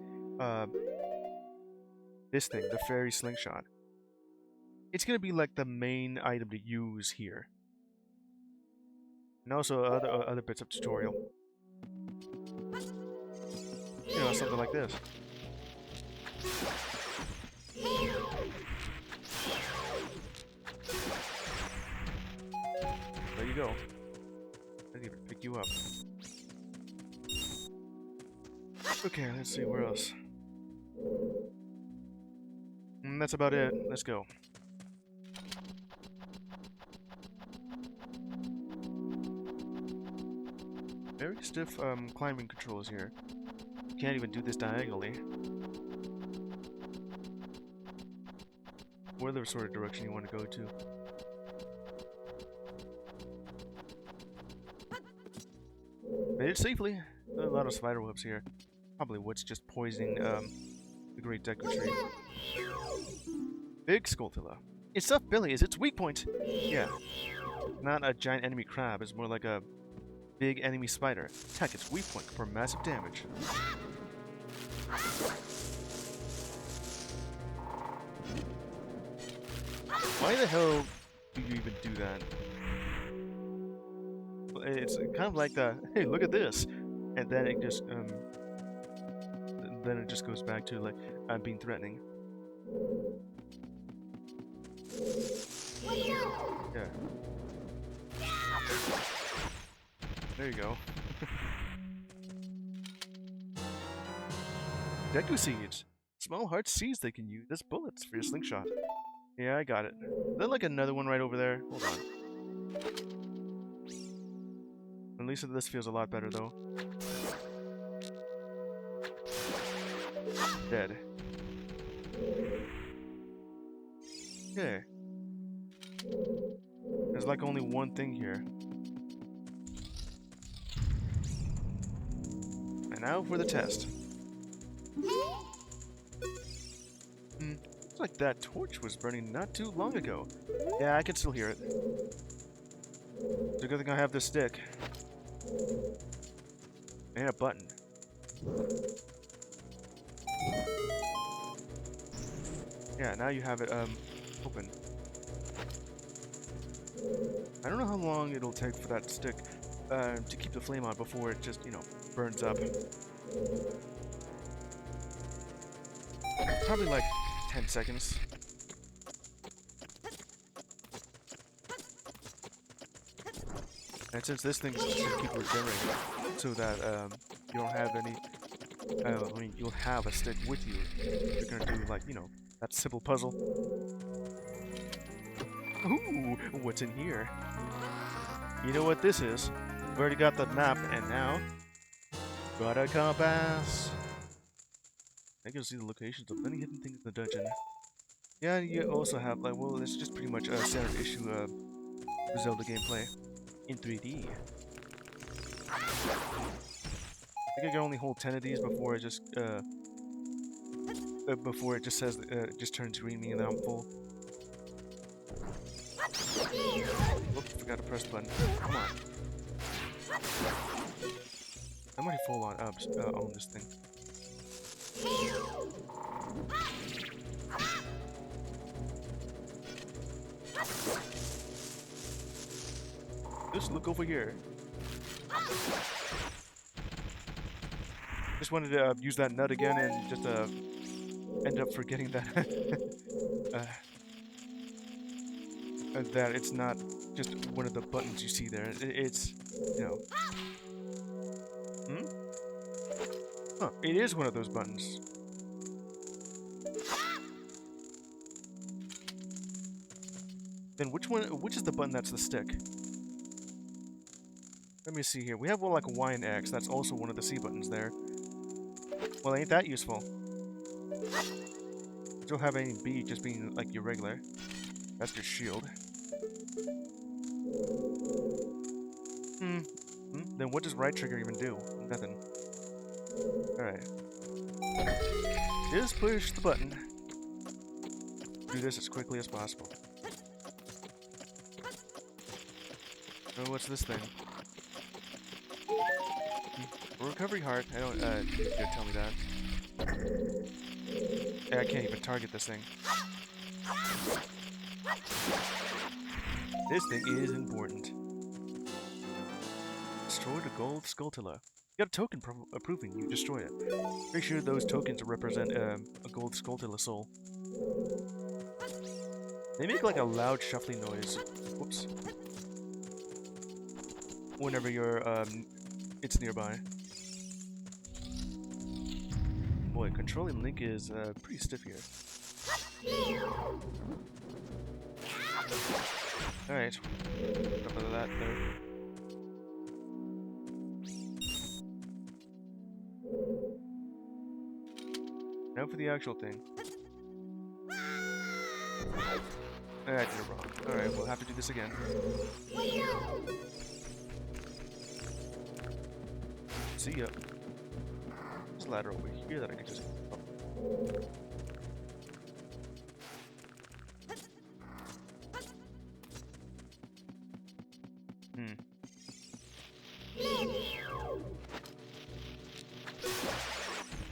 this thing, the fairy slingshot, it's gonna be like the main item to use here. And also other bits of tutorial. You know, something like this. There you go. I didn't even pick you up. Okay, let's see, where else? That's about it. Let's go. Very stiff climbing controls here. You can't even do this diagonally. Whatever sort of direction you want to go to. Made it safely. A lot of spider webs here. Probably what's just poisoning the Great Deku Tree. Big Skulltula. Its soft belly is its weak point. Yeah. Not a giant enemy crab. It's more like a big enemy spider. Attack its weak point for massive damage. Why the hell do you even do that? It's kind of like the, hey, look at this, and then it just goes back to like being threatening. Yeah. There you go. Deku seeds. Small heart seeds they can use as bullets for your slingshot. Yeah, I got it. There's like another one right over there. Hold on. At least this feels a lot better though. Dead. Okay. There's like only one thing here. And now for the test. It's like that torch was burning not too long ago. Yeah, I can still hear it. It's a good thing I have this stick. And a button. Yeah, now you have it, open. I don't know how long it'll take for that stick, to keep the flame on before it just, you know, burns up. Probably like 10 seconds. And since this thing is just gonna keep regenerating, so that you don't have any, I mean, you'll have a stick with you. You're gonna do like, you know, that simple puzzle. Ooh, what's in here? You know what this is? We've already got the map, and now got a compass. I can see the locations of many hidden things in the dungeon. Yeah, you also have like, well, it's just pretty much a standard issue of Zelda gameplay in 3D. I think I can only hold 10 of these before it just says it just turns green, meaning that I'm full. Oops, forgot to press the button. Come on. I'm already full on this thing. Just look over here. Just wanted to use that nut again and just end up forgetting that that it's not just one of the buttons you see there. It's, you know. Huh, it is one of those buttons. Then which is the button that's the stick? Let me see here. We have, well, like a Y and X. That's also one of the C buttons there. Well, ain't that useful? Don't have any B, just being like your regular. That's your shield. Then what does right trigger even do? Nothing. Alright. Just push the button. Do this as quickly as possible. So what's this thing? A recovery heart. I don't, you didn't tell me that. I can't even target this thing. This thing is important. Destroy the gold Skulltula. You got a token proving you destroy it. Make sure those tokens represent a gold Skulltula soul. They make like a loud shuffling noise. Whoops. Whenever you're it's nearby. Boy, controlling Link is pretty stiff here. Alright. Enough of that there. Now for the actual thing. I did it wrong. Alright, we'll have to do this again. See ya. There's a ladder over here that I can just...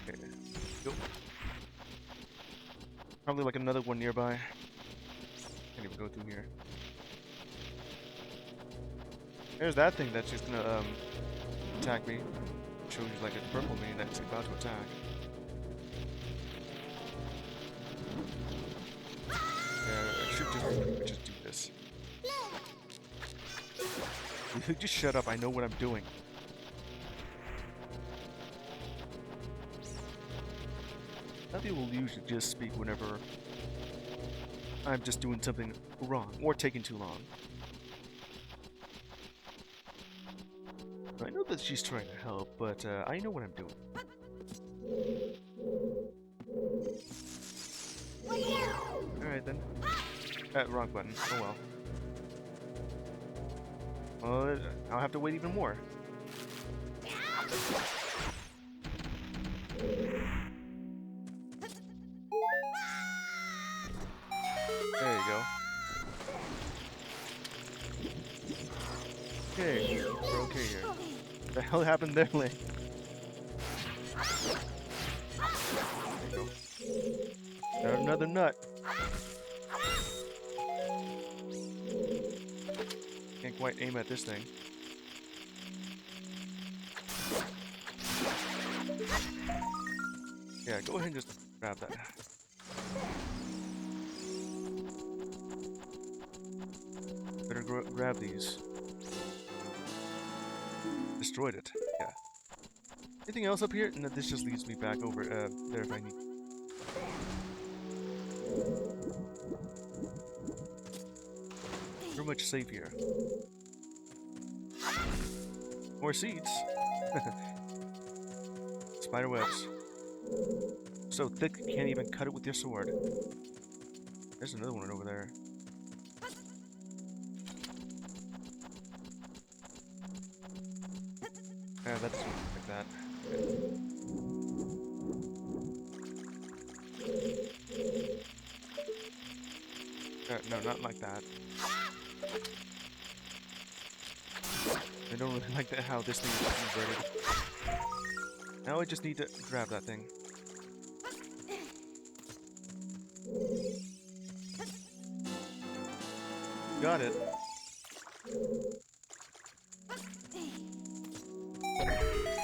Okay. Go. Probably like another one nearby. Can't even go through here. There's that thing that's just gonna attack me. Shows you like a purple meaning that it's about to attack. Yeah, I should just do this. Just shut up, I know what I'm doing. Some people will usually just speak whenever I'm just doing something wrong or taking too long. I know that she's trying to help, but I know what I'm doing. Alright then. Wrong button. Oh well. Well, I'll have to wait even more. The hell happened there, Link? There you go. Another nut. Can't quite aim at this thing. Yeah, go ahead and just grab that. Better grab these. Destroyed it. Yeah. Anything else up here? No, this just leads me back over there if I need. We're much safe here. More seeds. Spider webs. So thick you can't even cut it with your sword. There's another one over there. Yeah, that's like that. No, not like that. I don't really like how this thing is inverted. Now I just need to grab that thing. Got it.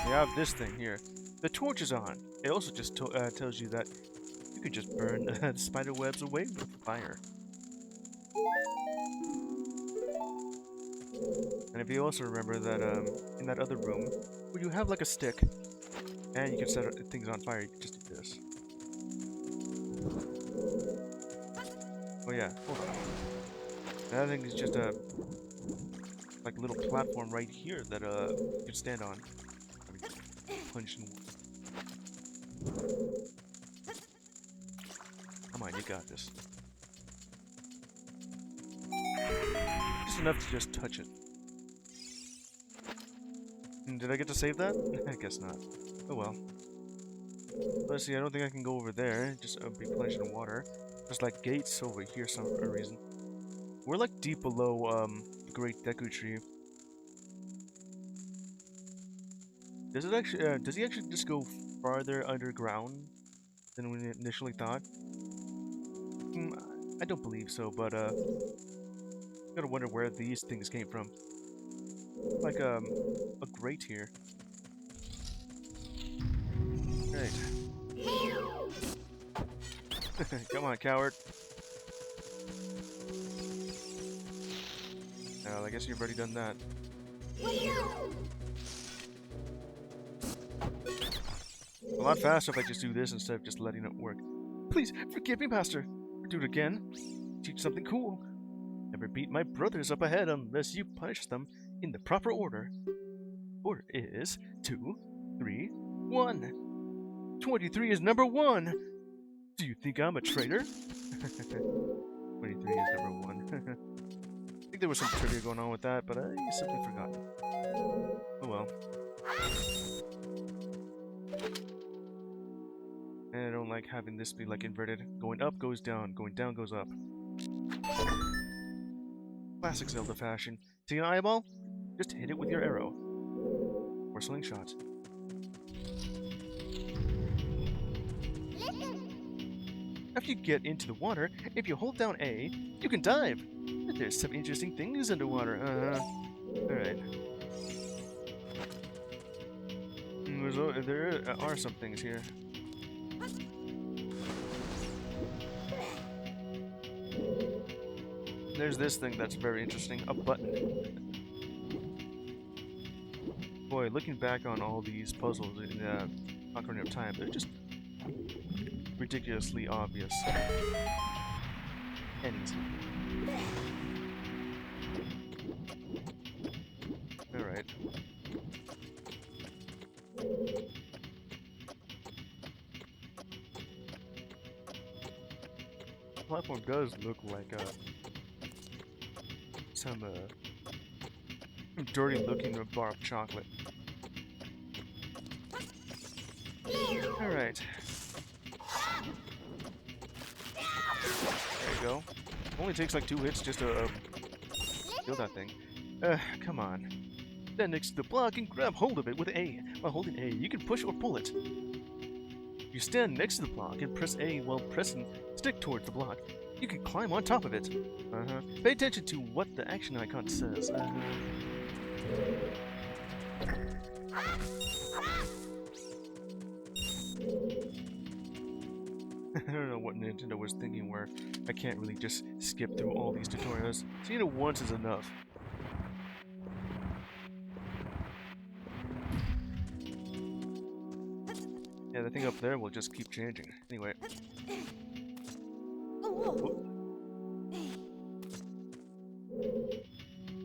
We have this thing here. The torch is on. It also just tells you that you can just burn the spider webs away with fire. And if you also remember that in that other room, where you have like a stick, and you can set things on fire, you can just do this. Oh yeah, hold on. That thing is just a like little platform right here that you can stand on. Punch and come on, you got this. Just enough to just touch it. And did I get to save that? I guess not. Oh well. Let's see, I don't think I can go over there. Just be plunged in water. There's like gates over here for some reason. We're like deep below the Great Deku Tree. Does it actually? Does he actually just go farther underground than we initially thought? I don't believe so, but gotta wonder where these things came from. Like a grate here. Right. Come on, coward. Well, I guess you've already done that. A lot faster if I just do this instead of just letting it work. Please, forgive me, Master. Do it again. Teach something cool. Never beat my brothers up ahead unless you punish them in the proper order. Order is 2, 3, 1. 23 is number 1. Do you think I'm a traitor? 23 is number 1. I think there was some trivia going on with that, but I simply forgot. Oh well. And I don't like having this be like inverted. Going up goes down, going down goes up. Classic Zelda fashion. See an eyeball? Just hit it with your arrow. Or slingshot. After you get into the water, if you hold down A, you can dive. There's some interesting things underwater. Alright. There are some things here. There's this thing that's very interesting. A button. Boy, looking back on all these puzzles in Ocarina of Time, they're just ridiculously obvious. And easy. Alright. The platform does look like some dirty looking bar of chocolate. Alright. There you go. Only takes like 2 hits just to kill that thing. Come on. Stand next to the block and grab hold of it with A. While holding A, you can push or pull it. You stand next to the block and press A while pressing stick towards the block. You can climb on top of it. Pay attention to what the action icon says. I don't know what Nintendo was thinking where I can't really just skip through all these tutorials. Seeing it once is enough. Yeah, the thing up there will just keep changing. Anyway. Whoop.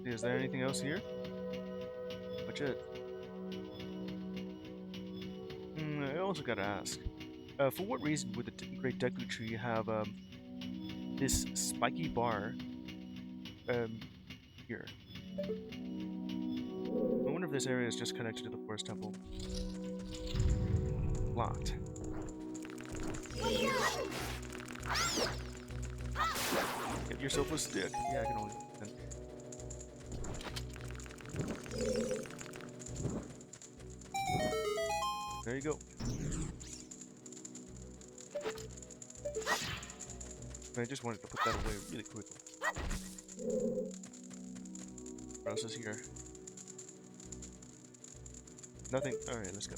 Is there anything else here? What's it? I also gotta ask. For what reason would the Great Deku Tree have this spiky bar here? I wonder if this area is just connected to the Forest Temple. Locked. Get yourself a stick. Yeah, I can only. There you go. I just wanted to put that away really quickly. What else is here? Nothing. Alright, let's go.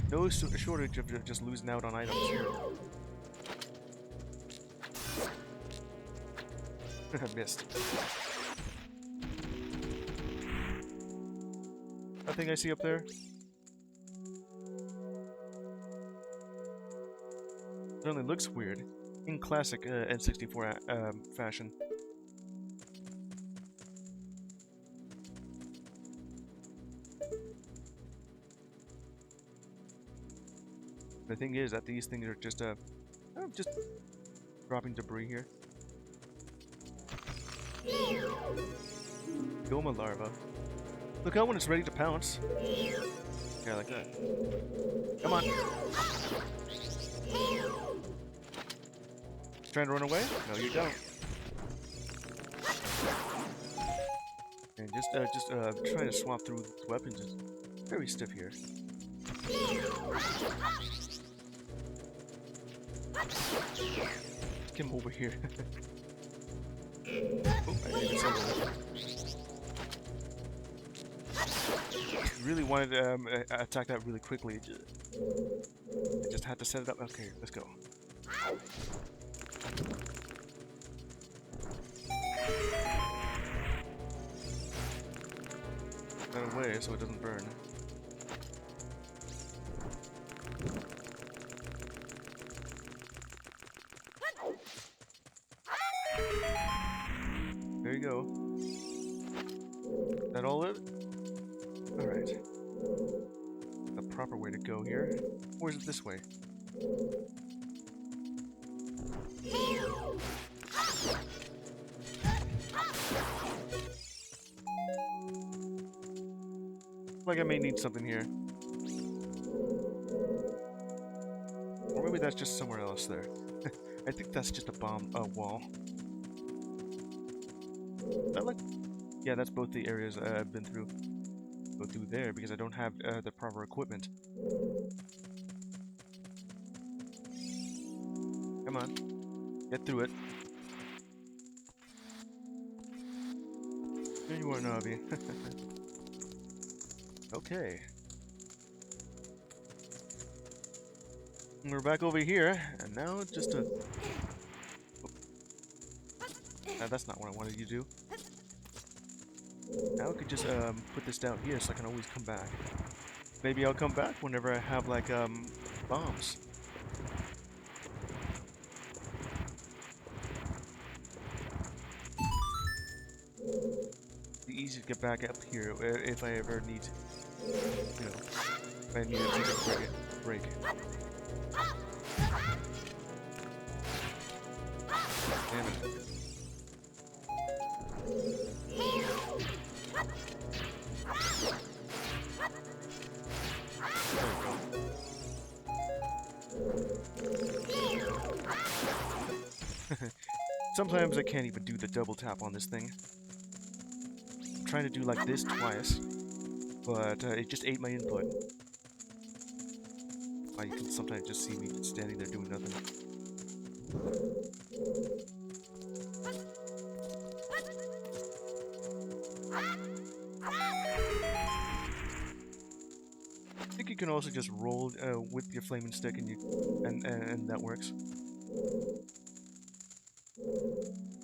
No shortage of just losing out on items here. I missed. Nothing I see up there? Certainly looks weird. In classic N64 fashion. The thing is that these things are just dropping debris here. Goma larva. Look out when it's ready to pounce. Yeah, like that. Come on. Trying to run away? No, you don't. And just trying to swap through weapons is very stiff here. Come over here. Oh, I did something. Really wanted to attack that really quickly. I just had to set it up. Okay, let's go. That away so it doesn't burn. There you go. Is that all it? Alright. The proper way to go here. Or is it this way? Like I may need something here. Or maybe that's just somewhere else there. I think that's just a wall. That like, yeah, that's both the areas I've been through. Go through there because I don't have the proper equipment. Come on, get through it. There you are, Navi. Okay. We're back over here, and now just a... that's not what I wanted you to do. Now I could just put this down here so I can always come back. Maybe I'll come back whenever I have like bombs. It'd be easy to get back up here if I ever need to, you know, if I need to take a break. Damn it. Sometimes I can't even do the double tap on this thing. trying to do like this twice, but it just ate my input. You can sometimes just see me just standing there doing nothing. I think you can also just roll with your flaming stick, and that works.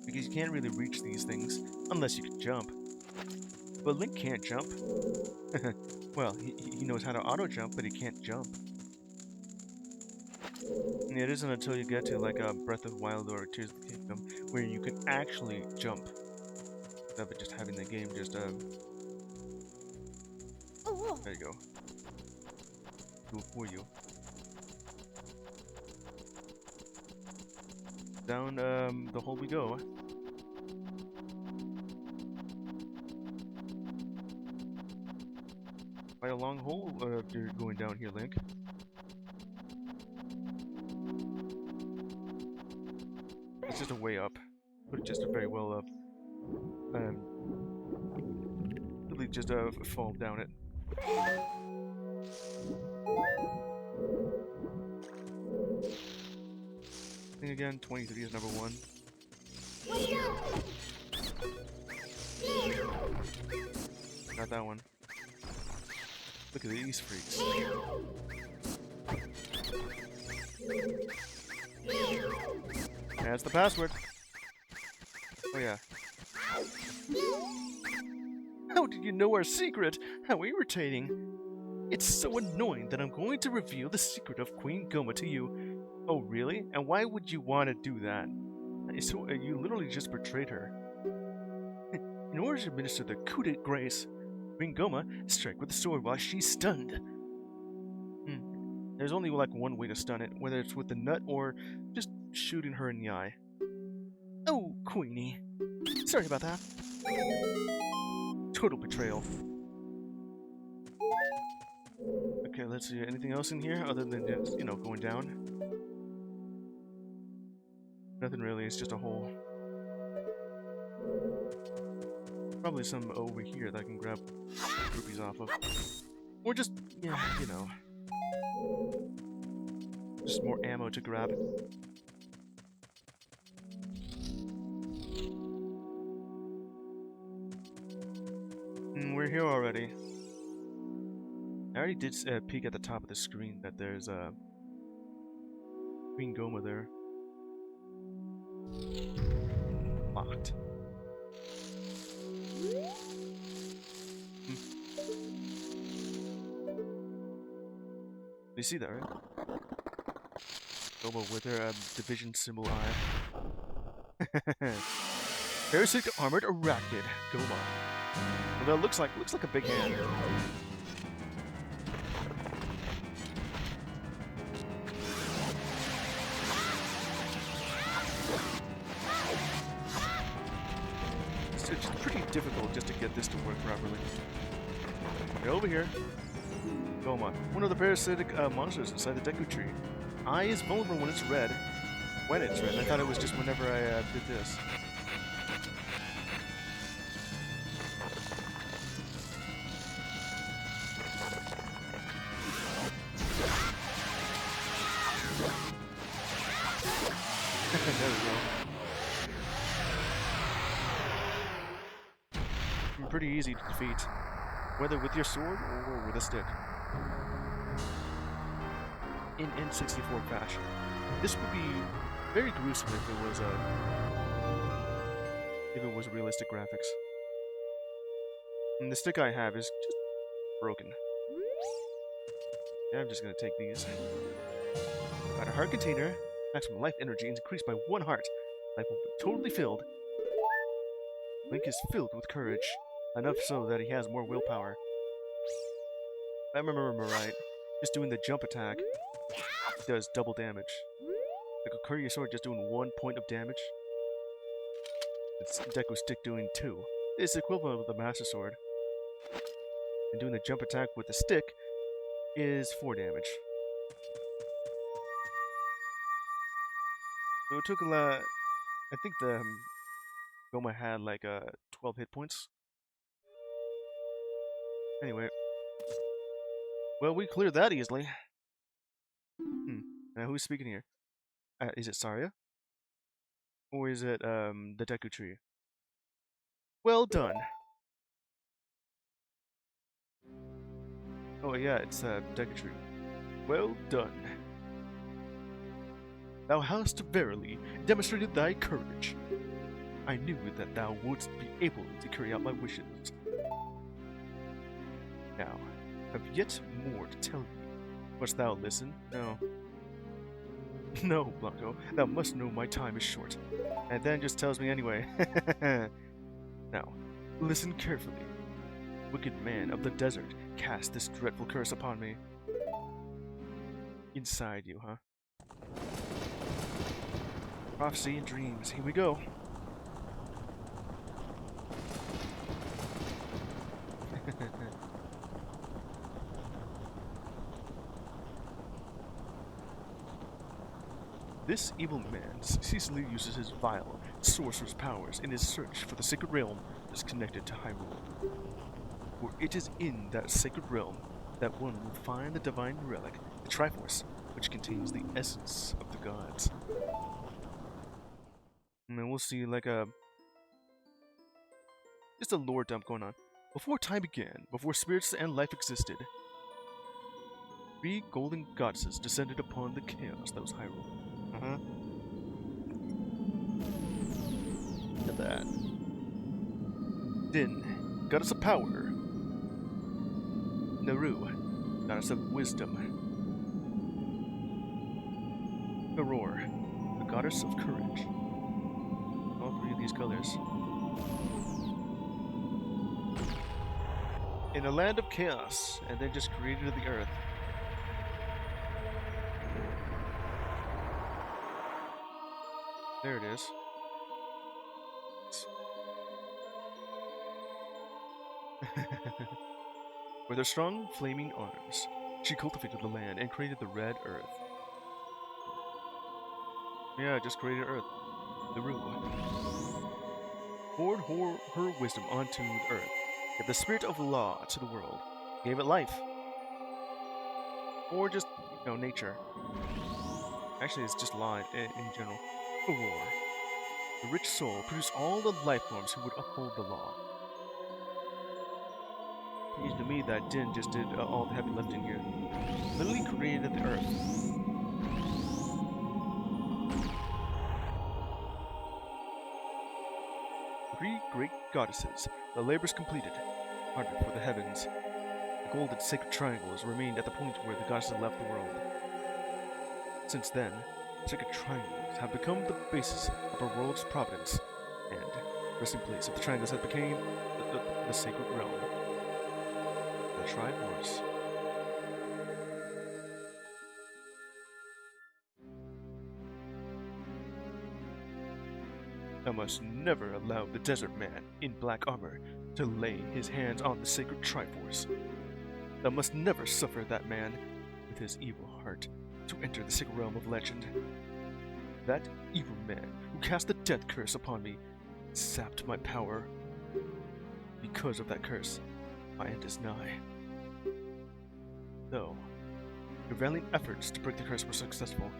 Because you can't really reach these things unless you can jump. But Link can't jump. Well, he knows how to auto jump, but he can't jump. And it isn't until you get to like a Breath of Wild or Tears of the Kingdom where you can actually jump. Instead of just having the game just there you go. Do it for you. Down the hole we go. Quite a long hole you're going down here, Link. It's just a way up. But it's just a very well up. Really just fall down it. Thing again, 23 is number 1. Not that one. Look at these freaks. That's the password. Oh yeah. How did you know our secret? How irritating. It's so annoying that I'm going to reveal the secret of Queen Goma to you. Oh really? And why would you want to do that? So, you literally just betrayed her. In order to administer the coup de grace, Queen Goma strike with the sword while she's stunned. There's only like one way to stun it, whether it's with the nut or just shooting her in the eye. Oh, Queenie. Sorry about that. Total betrayal. Okay, let's see. Anything else in here other than just, you know, going down? Nothing really, it's just a hole. Probably some over here that I can grab rupees off of. Or just, yeah, you know. Just more ammo to grab. We're here already. I already did peek at the top of the screen that there's Queen Goma there. Locked. You see that, right? Goma with her division symbol eye. Parasitic armored arachnid, Goma. Well, that looks like a big hand. It's pretty difficult just to get this to work properly. Right over here. Goma, one of the parasitic monsters inside the Deku Tree. Eye is vulnerable when it's red. When it's red. I thought it was just whenever I did this. There we go. Pretty easy to defeat, whether with your sword or with a stick. In N64 fashion. This would be very gruesome if it was realistic graphics. And the stick I have is just broken. Yeah, I'm just gonna take these. Got a heart container. Maximum life energy is increased by 1 heart. Life will be totally filled. Link is filled with courage. Enough so that he has more willpower. If I remember right, just doing the jump attack does double damage. Like a courier sword just doing 1 point of damage. It's Deku stick doing 2. It's equivalent with the master sword. And doing the jump attack with the stick is 4 damage. So it took a lot. I think the Goma had like 12 hit points. Anyway, well, we cleared that easily. Now who's speaking here? Is it Saria? Or is it, the Deku Tree? Well done. Oh yeah, it's, Deku Tree. Well done. Thou hast verily demonstrated thy courage. I knew that thou wouldst be able to carry out my wishes. Now, I have yet more to tell thee. Must thou listen? No. No, Blanco, thou must know my time is short. And then just tells me anyway. Now, listen carefully. Wicked man of the desert, cast this dreadful curse upon me. Inside you, huh? Prophecy and dreams. Here we go. This evil man ceaselessly uses his vile sorcerer's powers in his search for the sacred realm that is connected to Hyrule. For it is in that sacred realm that one will find the divine relic, the Triforce, which contains the essence of the gods. And then we'll see like just a lore dump going on. Before time began, before spirits and life existed, 3 golden goddesses descended upon the chaos that was Hyrule. Look at that. Din, goddess of power. Naru, goddess of wisdom. Aurora, the goddess of courage. All 3 of these colors. In a land of chaos, and then just created the earth. There it is. With her strong, flaming arms, she cultivated the land and created the red earth. Yeah, just created earth. The root. Poured her wisdom onto the earth, gave the spirit of law to the world, gave it life. Or just, nature. Actually, it's just law in general. Aurora. The rich soul produced all the life forms who would uphold the law. Seems to me that Din just did all the heavy lifting here. Literally created the earth. 3 great goddesses, the labors completed, parted for the heavens. The golden sacred triangles remained at the point where the goddesses left the world. Since then, sacred triangles have become the basis of our world's providence, and resting place of the triangles has become the sacred realm. The Triforce. I must never allow the desert man in black armor to lay his hands on the sacred Triforce. Thou must never suffer that man with his evil heart to enter the sacred realm of legend. That evil man who cast the death curse upon me sapped my power. Because of that curse, my end is nigh. Though your valiant efforts to break the curse were successful,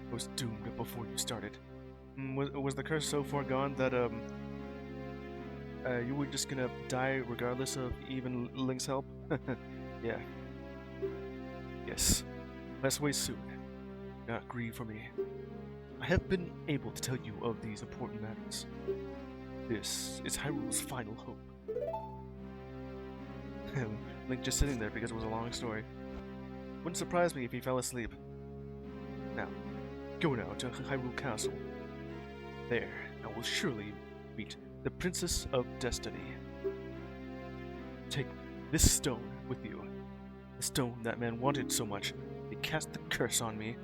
I was doomed before you started. Was the curse so far gone that you were just gonna die regardless of even Link's help? Yeah. Yes. Let's wait soon. Do not grieve for me. I have been able to tell you of these important matters. This is Hyrule's final hope. Link just sitting there because it was a long story. Wouldn't surprise me if he fell asleep. Now, go now to Hyrule Castle. There, I will surely meet the Princess of Destiny. Take this stone with you. The stone that man wanted so much. It cast the curse on me.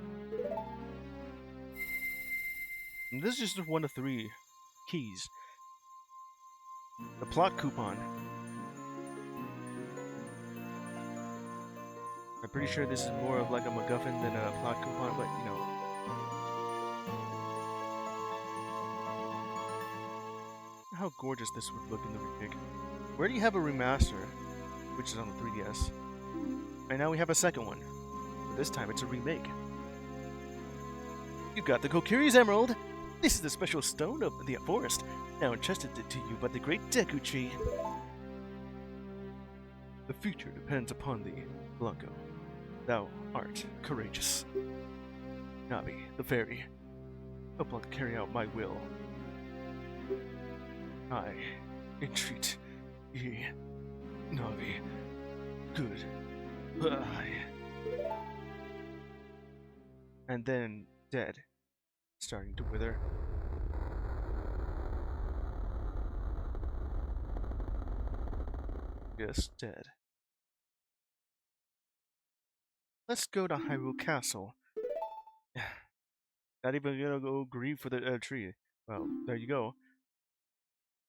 And this is just one of 3 keys. The plot coupon. I'm pretty sure this is more of like a MacGuffin than a plot coupon, but how gorgeous this would look in the remake. We already have a remaster, which is on the 3DS. And now we have a second one. But this time it's a remake. You got the Kokiri's Emerald. This is the special stone of the forest, now entrusted to you by the great Deku Tree. The future depends upon thee, Blanco. Thou art courageous. Navi, the fairy, help Blanco carry out my will. I entreat ye, Navi. Good. Bye. And then dead, starting to wither. Just dead. Let's go to Hyrule Castle. Not even gonna go grieve for the tree. Well, there you go.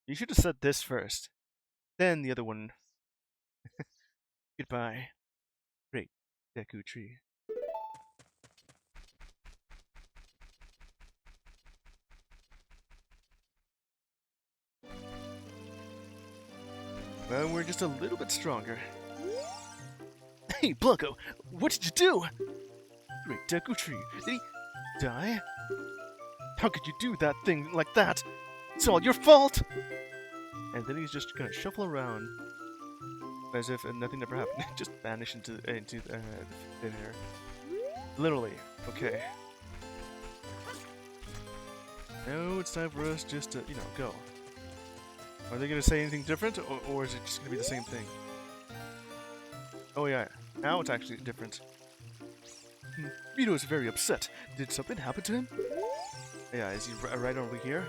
You should have said this first. Then the other one. Goodbye. Great Deku Tree. Well, we're just a little bit stronger. Hey, Blanco! What did you do? Great Deku Tree. Did he die? How could you do that thing like that? It's all your fault! And then he's just gonna shuffle around as if nothing ever happened. Just vanish into thin air. Literally. Okay. Now it's time for us just to, go. Are they gonna say anything different, or is it just gonna be the same thing? Oh yeah, now it's actually different. Vito is very upset. Did something happen to him? Yeah, is he right over here?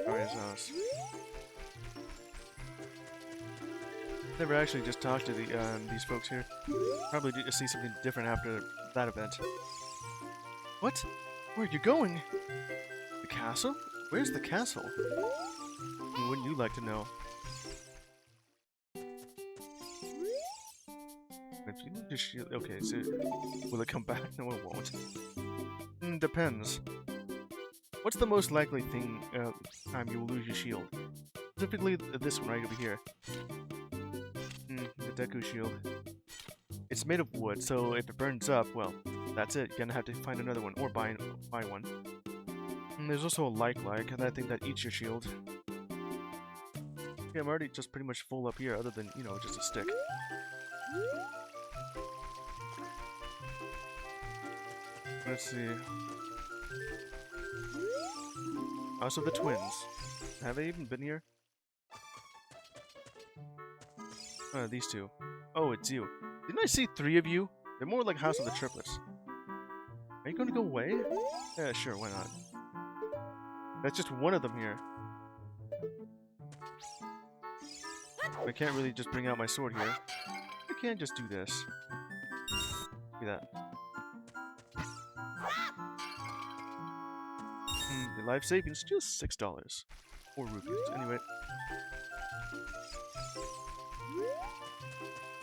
Alright, his house. Never actually just talked to these folks here. Probably see something different after that event. What? Where are you going? The castle? Where's the castle? Wouldn't you like to know? If you just shield, okay, so will it come back? No, it won't. Depends. What's the most likely thing time you will lose your shield? Specifically this one right over here. The Deku shield. It's made of wood, so if it burns up, well, that's it. You're gonna have to find another one or buy one. There's also a like, and I think that eats your shield. Yeah, I'm already just pretty much full up here, other than, just a stick. Let's see. Also, the twins. Have they even been here? These two. Oh, it's you. Didn't I see 3 of you? They're more like House of the Triplets. Are you going to go away? Yeah, sure, why not? That's just one of them here. I can't really just bring out my sword here. I can't just do this. Look at that. Your life savings just $6. 4 rupees. Anyway.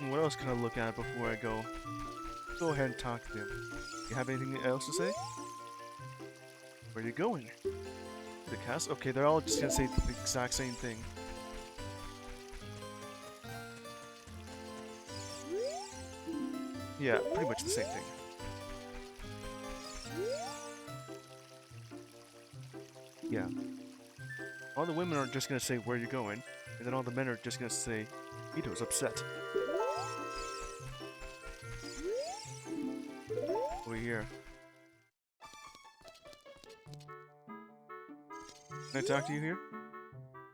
What else can I look at before I go? Go ahead and talk to him. You have anything else to say? Where are you going? The castle? Okay, they're all just gonna say the exact same thing. Yeah, pretty much the same thing. Yeah. All the women are just gonna say, where are you going? And then all the men are just gonna say, Vito's upset. Over here. Can I talk to you here?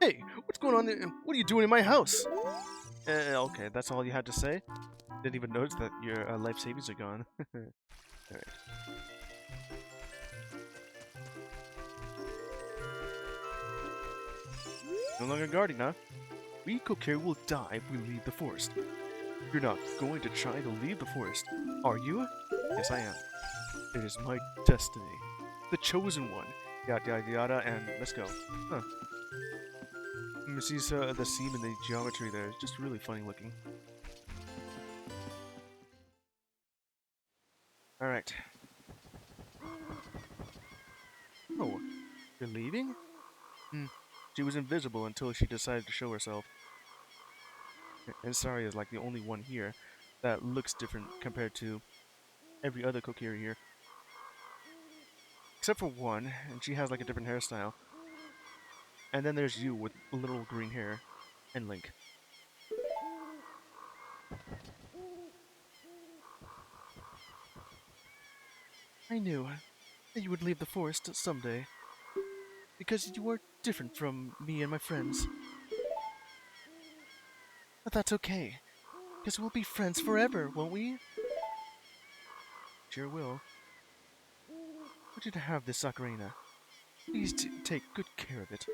Hey, what's going on? What are you doing in my house? Okay, that's all you had to say? Didn't even notice that your life savings are gone. Alright. No longer guarding, huh? We Kokiri will die if we leave the forest. You're not going to try to leave the forest, are you? Yes, I am. It is my destiny. The chosen one. Yada yada yada, and let's go. Huh. See the seam in the geometry there. It's just really funny looking. Alright. Oh, you're leaving? She was invisible until she decided to show herself. And Saria is like the only one here that looks different compared to every other Kokiri here. Except for one, and she has like a different hairstyle. And then there's you with little green hair, and Link. I knew that you would leave the forest someday, because you are different from me and my friends. But that's okay, because we'll be friends forever, won't we? Sure will. I want you to have this ocarina. Please take good care of it.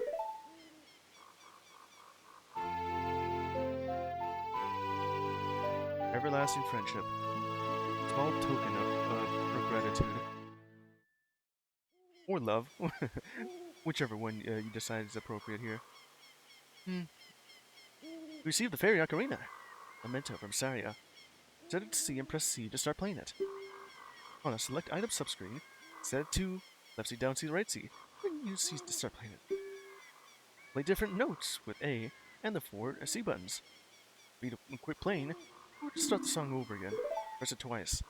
Everlasting friendship. Small token of gratitude. Or love. Whichever one you decide is appropriate here. Receive the fairy ocarina. Memento from Saria. Set it to C and press C to start playing it. On a select item subscreen, set it to left C, down C, right C. Then use C to start playing it. Play different notes with A and the 4 C buttons. Read and quit playing, or just start the song over again. Press it twice.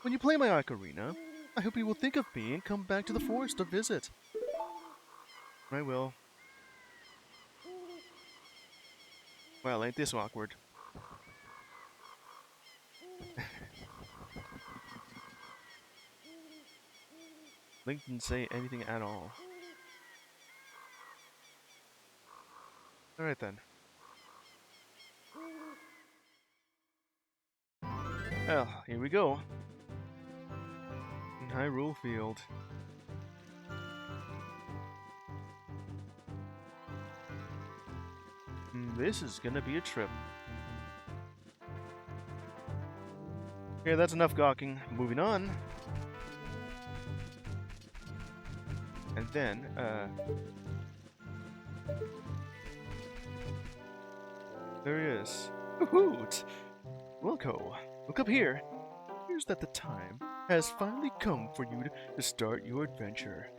When you play my ocarina, I hope you will think of me and come back to the forest to visit. I will. Well, ain't this awkward? Link didn't say anything at all. Alright then. Well, here we go. In Hyrule Field. This is gonna be a trip. Okay, that's enough gawking. Moving on. And then, there he is. Hoot! Wilco, look up here. Here's that the time has finally come for you to start your adventure.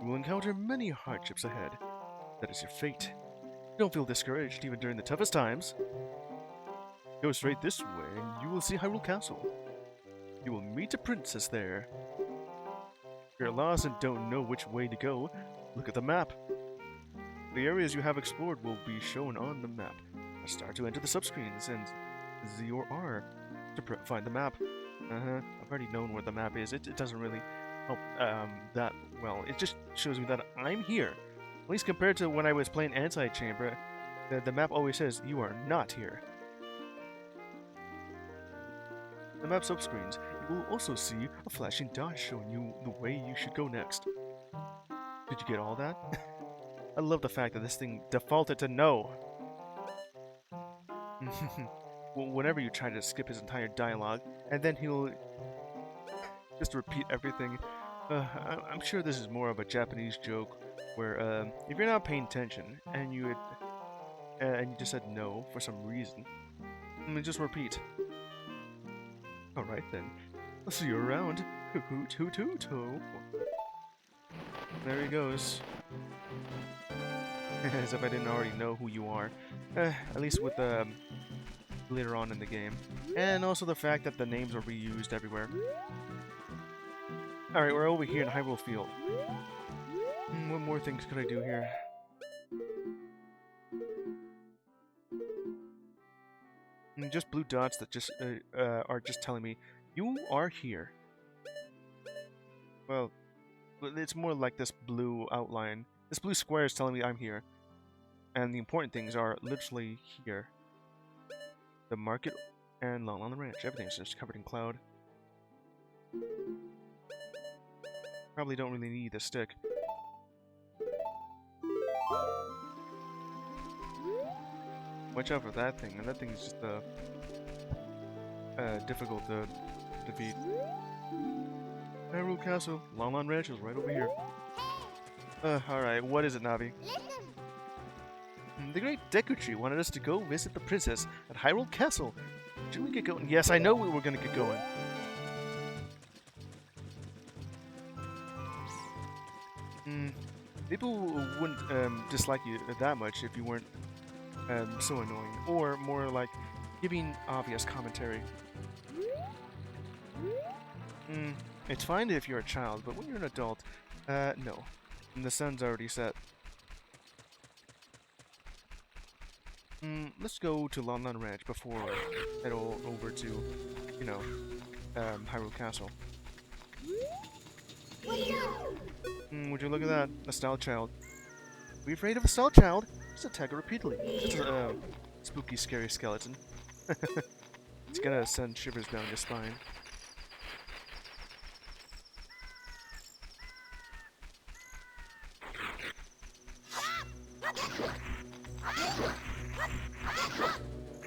You will encounter many hardships ahead. That is your fate. Don't feel discouraged even during the toughest times. Go straight this way and you will see Hyrule Castle. You will meet a princess there. If you're lost and don't know which way to go, look at the map. The areas you have explored will be shown on the map. Start to enter the subscreens and Z or R to find the map. I've already known where the map is. It doesn't really help that well. It just shows me that I'm here. At least compared to when I was playing Anti-Chamber, the map always says you are not here. The map subscreens, you will also see a flashing dot showing you the way you should go next. Did you get all that? I love the fact that this thing defaulted to no. Well, whenever you try to skip his entire dialogue, and then he'll just repeat everything. I'm sure this is more of a Japanese joke, where if you're not paying attention and you just said no for some reason, just repeat. All right then, I'll see you around. Hoot hoot hoot ho. There he goes. As if I didn't already know who you are. At least with later on in the game. And also the fact that the names are reused everywhere. Alright, we're over here in Hyrule Field. What more things could I do here? Just blue dots that just are just telling me, you are here. Well, it's more like this blue outline. This blue square is telling me I'm here. And the important things are literally here. The market and Long on the Ranch. Everything's just covered in cloud. Probably don't really need the stick. Watch out for that thing, and that thing is just difficult to defeat. Hyrule Castle, Long Ranch is right over here. Alright, what is it, Navi? The great Deku Tree wanted us to go visit the princess at Hyrule Castle. Should we get going? Yes, I know we were gonna get going. People wouldn't dislike you that much if you weren't so annoying. Or more like giving obvious commentary. It's fine if you're a child, but when you're an adult, no. And the sun's already set. Let's go to Lon Lon Ranch before we head over to, you know, Hyrule Castle. Would you look at that? A style child. Are we afraid of a style child? Just attack it repeatedly. Just a spooky, scary skeleton. It's gonna send shivers down your spine.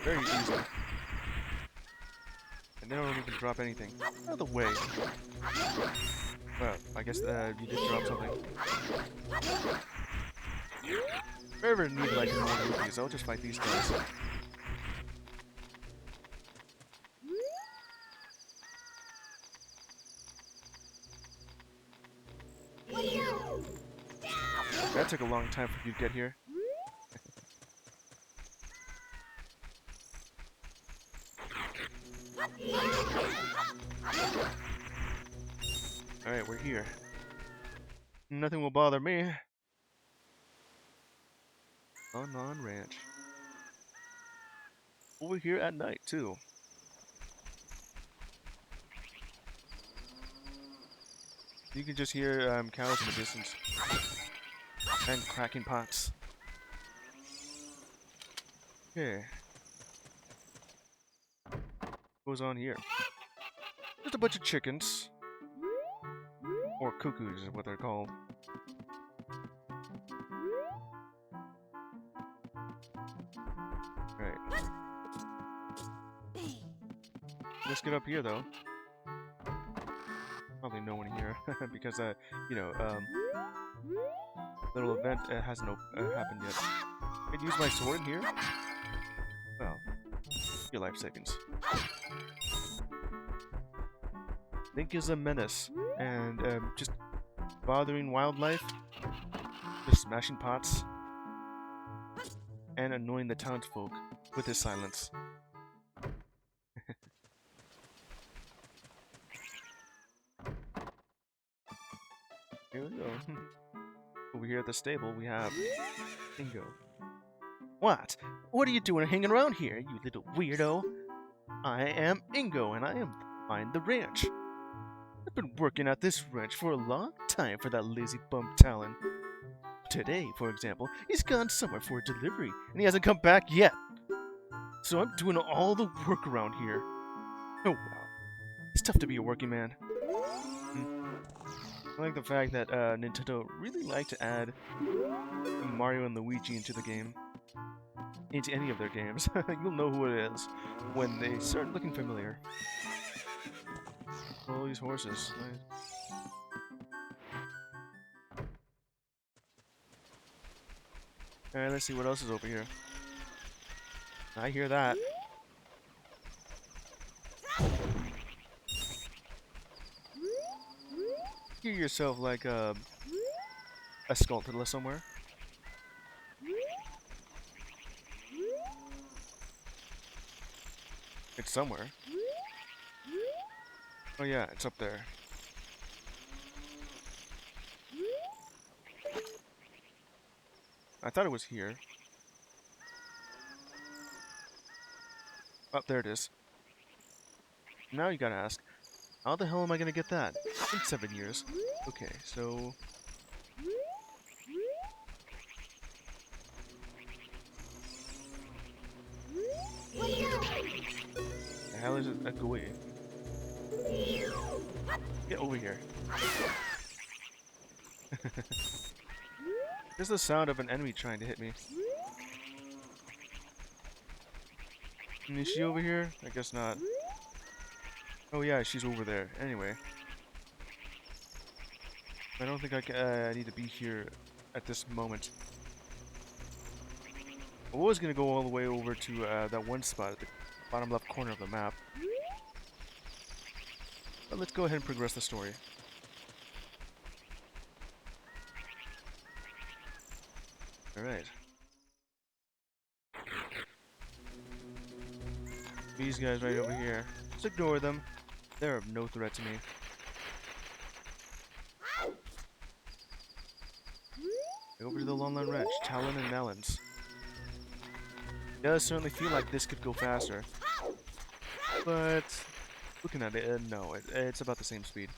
Very easy. And they don't even drop anything. Out of the way. Well, I guess you did drop something. If I ever need like more rupees, I'll just fight these guys. That took a long time for you to get here. Alright, we're here. Nothing will bother me. On Ranch. Over here at night, too. You can just hear cows in the distance. And cracking pots. Okay. What goes on here? Just a bunch of chickens. Or cuckoos is what they're called. Right. Let's get up here though. Probably no one here because you know, little event hasn't happened yet. I can use my sword in here. Well, your life savings. Link is a menace, and just bothering wildlife, just smashing pots, and annoying the townsfolk with his silence. Here we go. Over here at the stable, we have Ingo. What? What are you doing hanging around here, you little weirdo? I am Ingo, and I am behind the ranch. I've been working at this ranch for a long time for that lazy bum Talon. Today, for example, he's gone somewhere for a delivery, and he hasn't come back yet. So I'm doing all the work around here. Oh wow. It's tough to be a working man. I like the fact that Nintendo really like to add Mario and Luigi into the game. Into any of their games. You'll know who it is when they start looking familiar. All these horses. Nice. Alright, let's see what else is over here. I hear that. Hear yourself like a Skulltula somewhere. It's somewhere. Oh yeah, it's up there. I thought it was here. Oh, there it is. Now you gotta ask, how the hell am I gonna get that? In 7 years. Okay, so... The hell is it? A GUI? Get over here. There's the sound of an enemy trying to hit me. Is she over here? I guess not. Oh yeah, she's over there. Anyway. I don't think I need to be here at this moment. I was going to go all the way over to that one spot at the bottom left corner of the map. But let's go ahead and progress the story. Alright. These guys right over here. Just ignore them. They're of no threat to me. Over to the Longland Ranch, Talon and Melons. It does certainly feel like this could go faster. But looking at it, no, it's about the same speed.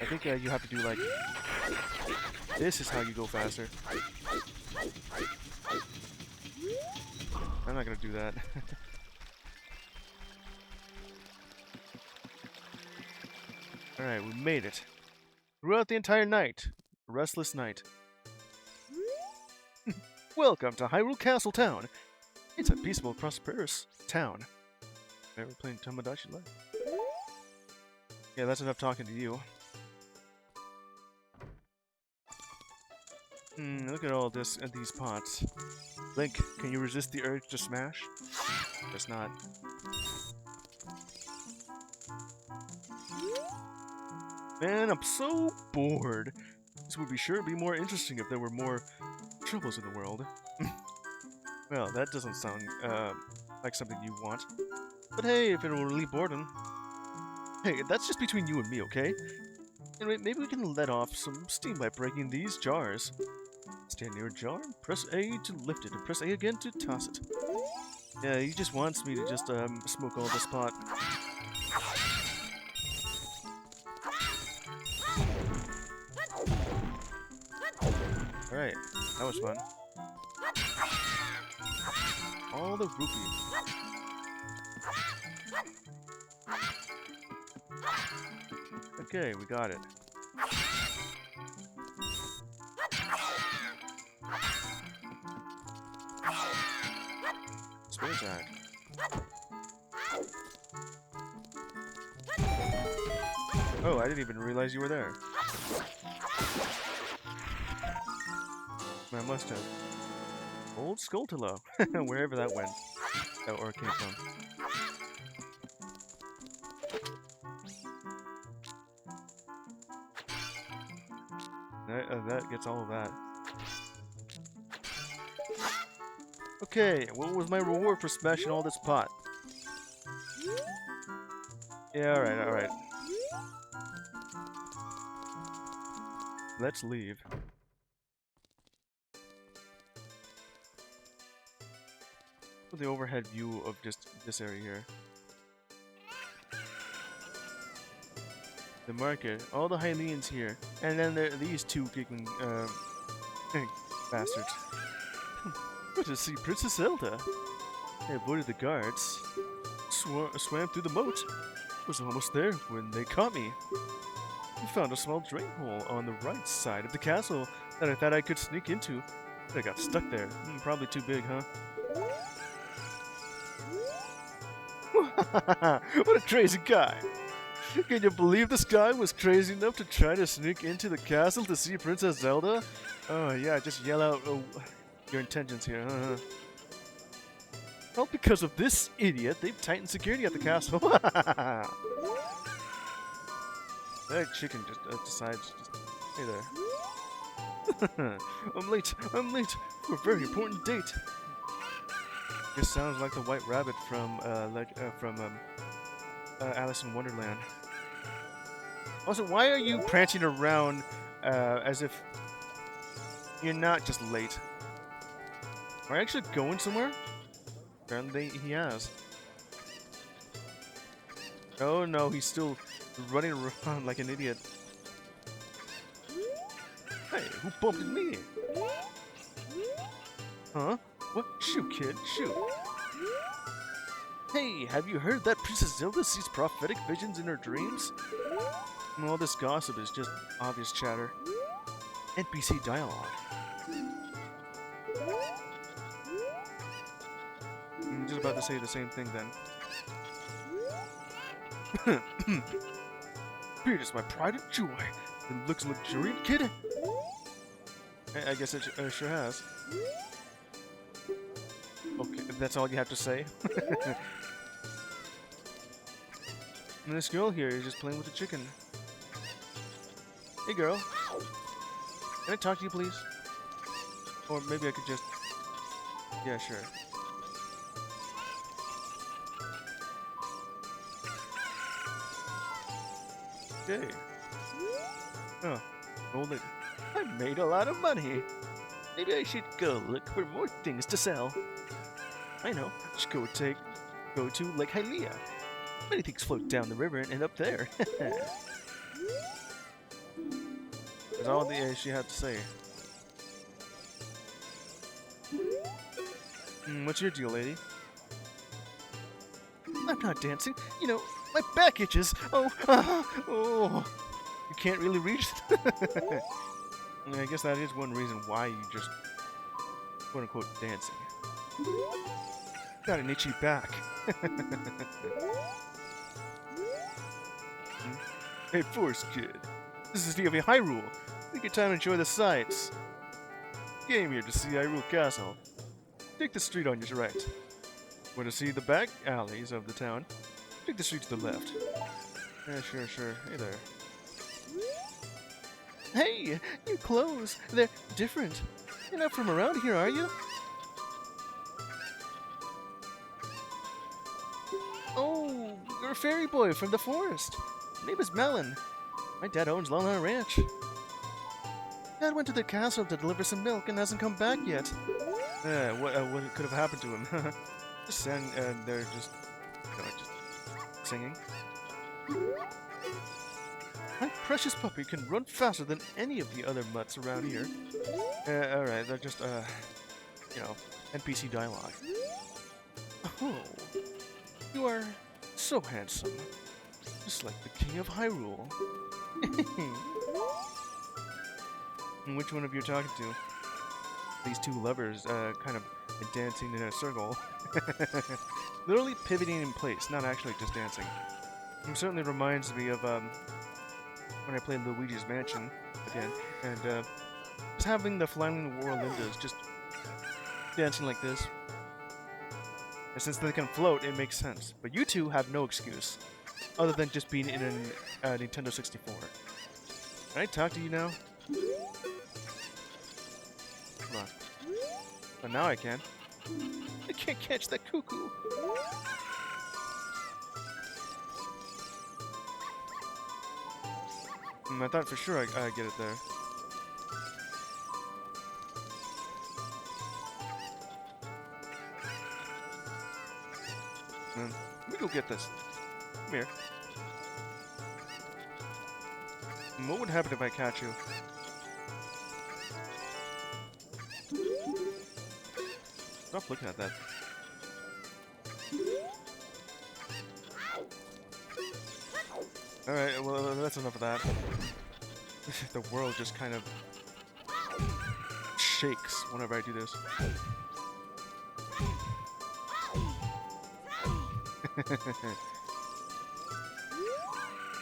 I think you have to do like... This is how you go faster. I'm not gonna do that. Alright, we made it. Throughout the entire night. A restless night. Welcome to Hyrule Castle Town. It's a peaceful, prosperous town. Never playing Tomodachi Life. Yeah, that's enough talking to you. Look at all this and these pots. Link, can you resist the urge to smash? Guess not. Man, I'm so bored. This would be sure to be more interesting if there were more troubles in the world. Well, that doesn't sound like something you want. But hey, if it will relieve boredom. Hey, that's just between you and me, okay? Anyway, maybe we can let off some steam by breaking these jars. Stand near a jar, press A to lift it, and press A again to toss it. Yeah, he just wants me to just smoke all this pot. Alright, that was fun. All the rupees. Okay, we got it. Spin attack. Oh, I didn't even realize you were there. I must have. Old Skulltula, wherever that went. Or came from. That gets all of that. Okay, what was my reward for smashing all this pot? Yeah, alright, alright. Let's leave. The overhead view of just this area here. The market, all the Hylians here, and then there are these two kicking bastards. Good to see Princess Zelda. I avoided the guards, swam through the moat. Was almost there when they caught me. I found a small drain hole on the right side of the castle that I thought I could sneak into, but I got stuck there. Probably too big, huh? What a crazy guy! Can you believe this guy was crazy enough to try to sneak into the castle to see Princess Zelda? Oh yeah, just yell out your intentions here. Well, because of this idiot, they've tightened security at the castle. That chicken just decides to hey there. I'm late for a very important date. This sounds like the White Rabbit from Alice in Wonderland. Also, why are you prancing around as if you're not just late? Are you actually going somewhere? Apparently he has. Oh no, he's still running around like an idiot. Hey, who bumped into me? Huh? What? Shoot, kid, shoot. Hey, have you heard that Princess Zelda sees prophetic visions in her dreams? All this gossip is just obvious chatter. NPC dialogue. I'm just about to say the same thing then. Beard is my pride and joy. It looks luxuriant, kid. I guess it sure has. Okay, that's all you have to say. And this girl here is just playing with the chicken. Hey girl, can I talk to you please? Or maybe I could just... Yeah, sure. Okay. Oh, old lady. I made a lot of money. Maybe I should go look for more things to sell. I know. I should go to Lake Hylia. Many things float down the river and end up there. That's all she had to say. What's your deal, lady? I'm not dancing. You know, my back itches. Oh, oh. You can't really reach it. I guess that is one reason why you just, quote-unquote, dancing. Got an itchy back. Hey, Forest Kid. This is the Hyrule. Take your time and enjoy the sights. Came here to see Hyrule Castle. Take the street on your right. Want to see the back alleys of the town? Take the street to the left. Yeah, sure. Hey there. Hey, your clothes. They're different. You're not from around here, are you? Oh, you're a fairy boy from the forest. My name is Melon. My dad owns Lon Ranch. Dad went to the castle to deliver some milk and hasn't come back yet. What could have happened to him? Just sang, and they're just singing. My precious puppy can run faster than any of the other mutts around here. Alright, they're just, NPC dialogue. Oh, you are so handsome. Just like the king of Hyrule. And which one of you are talking to? These two lovers, kind of dancing in a circle. Literally pivoting in place, not actually just dancing. It certainly reminds me of, when I played Luigi's Mansion again, and, just having the Flying Warlindas just dancing like this. And since they can float, it makes sense. But you two have no excuse, other than just being in a Nintendo 64. Can I talk to you now? Come on. Oh, now I can. I can't catch that cuckoo. I thought for sure I'd get it there. Let me go get this. Come here. What would happen if I catch you? Stop looking at that. Alright, well, that's enough of that. The world just kind of shakes whenever I do this.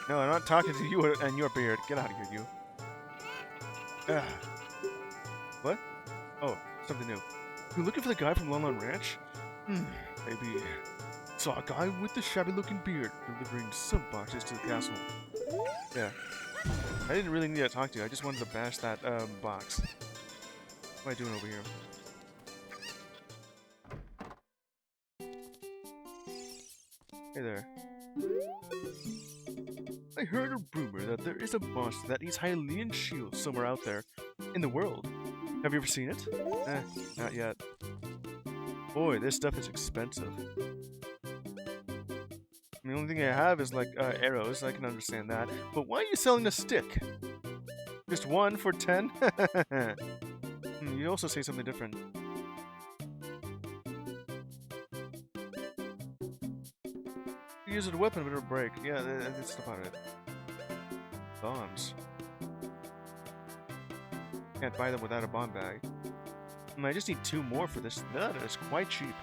No, I'm not talking to you and your beard. Get out of here, you. What? Oh, something new. You looking for the guy from Lon Ranch? Maybe. Saw a guy with the shabby-looking beard delivering some boxes to the castle. Yeah. I didn't really need to talk to you. I just wanted to bash that box. What am I doing over here? Hey there. I heard a rumor that there is a monster that eats Hylian shields somewhere out there in the world. Have you ever seen it? Not yet. Boy, this stuff is expensive. The only thing I have is like arrows. I can understand that. But why are you selling a stick? Just one for 10? You also say something different. Use it as a weapon, but it'll break. Yeah, that's about it. Bombs. Can't buy them without a bomb bag. I just need 2 more for this. That is quite cheap.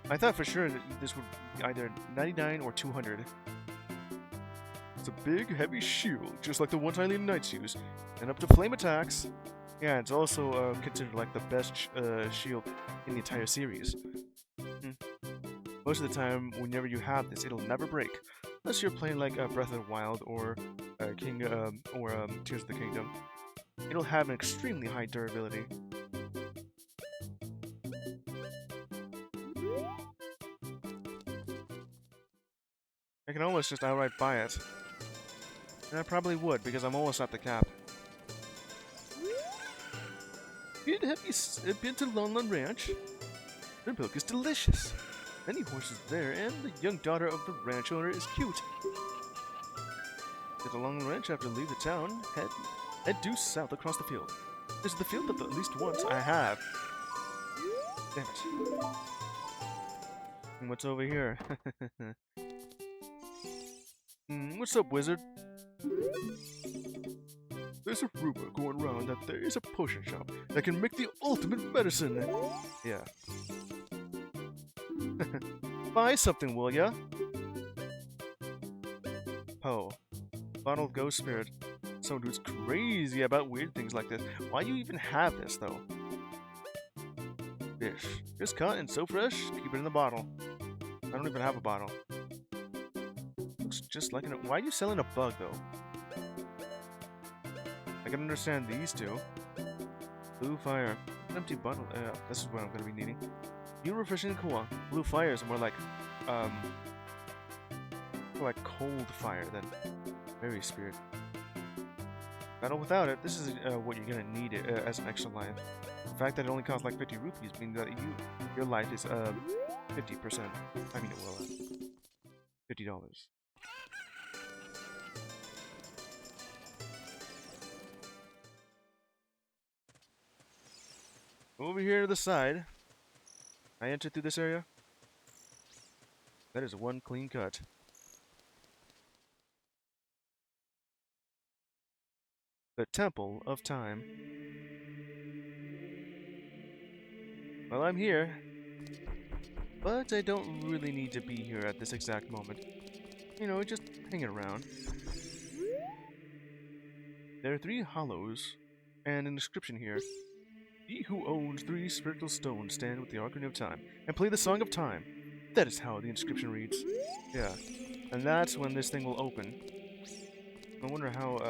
I thought for sure that this would be either 99 or 200. It's a big, heavy shield, just like the ones Hylian Knights use, and up to flame attacks. Yeah, it's also considered like the best shield in the entire series. Most of the time, whenever you have this, it'll never break, unless you're playing like Breath of the Wild or Tears of the Kingdom. It'll have an extremely high durability. I can almost just outright buy it. And I probably would, because I'm almost at the cap. Have you been to Lon Lon Ranch? Their milk is delicious. Many horses there, and the young daughter of the ranch owner is cute. Get along the ranch after leave the town, head due south across the field. This is the field that at least once I have. Damn it. And what's over here? What's up, wizard? There's a rumor going around that there is a potion shop that can make the ultimate medicine. Yeah. Buy something, will ya? Poe. Bottle of Ghost Spirit. Some dude's crazy about weird things like this. Why do you even have this, though? Fish. Just caught and so fresh, keep it in the bottle. I don't even have a bottle. Looks just like an... Why are you selling a bug, though? I can understand these two. Blue Fire. An empty bottle. This is what I'm going to be needing. New refreshing and cool. Blue Fire is more like cold fire than Fairy Spirit. Battle without it, this is what you're going to need as an extra life. The fact that it only costs like 50 rupees means that your life is 50%. I mean, it will $50. Over here to the side, I entered through this area. That is one clean cut. The Temple of Time. Well, I'm here, but I don't really need to be here at this exact moment. You know, just hanging around. There are 3 hollows, and an inscription here. He who owns 3 spiritual stones stand with the Ocarina of Time and play the Song of Time. That is how the inscription reads. Yeah. And that's when this thing will open. I wonder how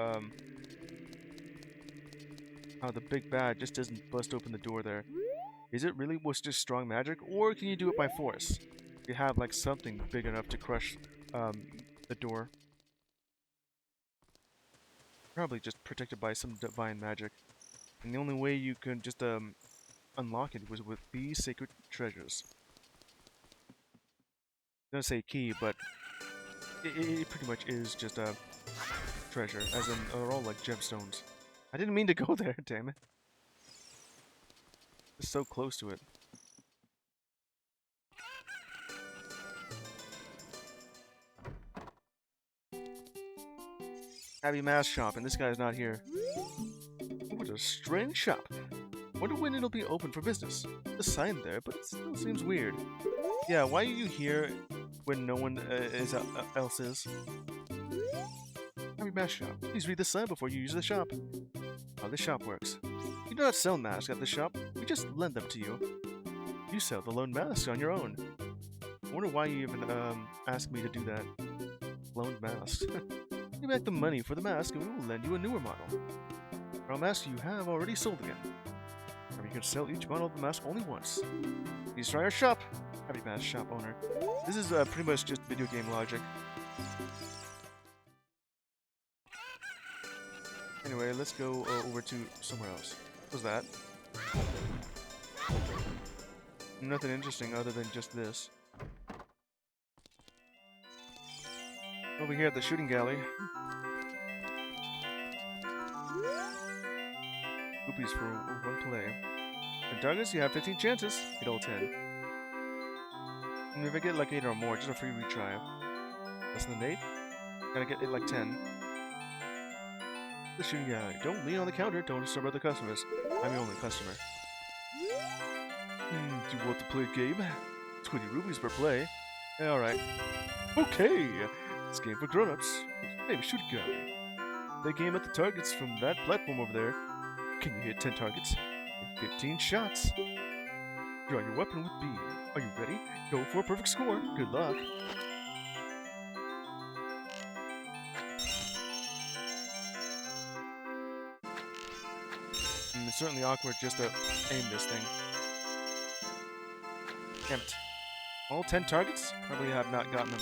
the big bad just doesn't bust open the door there. Is it really just strong magic, or can you do it by force? You have like something big enough to crush the door. Probably just protected by some divine magic. And the only way you could just unlock it was with these sacred treasures. I'm gonna say key, but it pretty much is just a treasure, as in they're all like gemstones. I didn't mean to go there, damn it. It's so close to it. Happy Mask Shop, and this guy's not here. What a strange shop. Wonder when it'll be open for business. The sign there, but it still seems weird. Yeah, why are you here when no one else is? Happy Mask Shop. Please read the sign before you use the shop. How this shop works. We do not sell masks at the shop. We just lend them to you. You sell the loaned masks on your own. I wonder why you even asked me to do that. Loaned masks. Give back the money for the mask and we will lend you a newer model. Our masks you have already sold again. Or you can sell each model of the mask only once. Please try our shop. Happy Mask Shop owner. This is pretty much just video game logic. Anyway, let's go over to somewhere else. What was that? Nothing interesting other than just this. Over here at the shooting gallery. Rupees for 1 play. In targets, you have 15 chances. Hit all 10. And if I get like 8 or more, just a free retry. Less than 8? Gotta get it like 10. The shooting gallery. Don't lean on the counter. Don't disturb other customers. I'm your only customer. Do you want to play a game? 20 rupees per play. Alright. Okay! It's a game for grown-ups. Maybe shooting gallery. Play a game at the targets from that platform over there. Can you hit 10 targets? In 15 shots. Draw your weapon with B. Are you ready? Go for a perfect score. Good luck. It's certainly awkward just to aim this thing. Damn it. All 10 targets? Probably have not gotten them.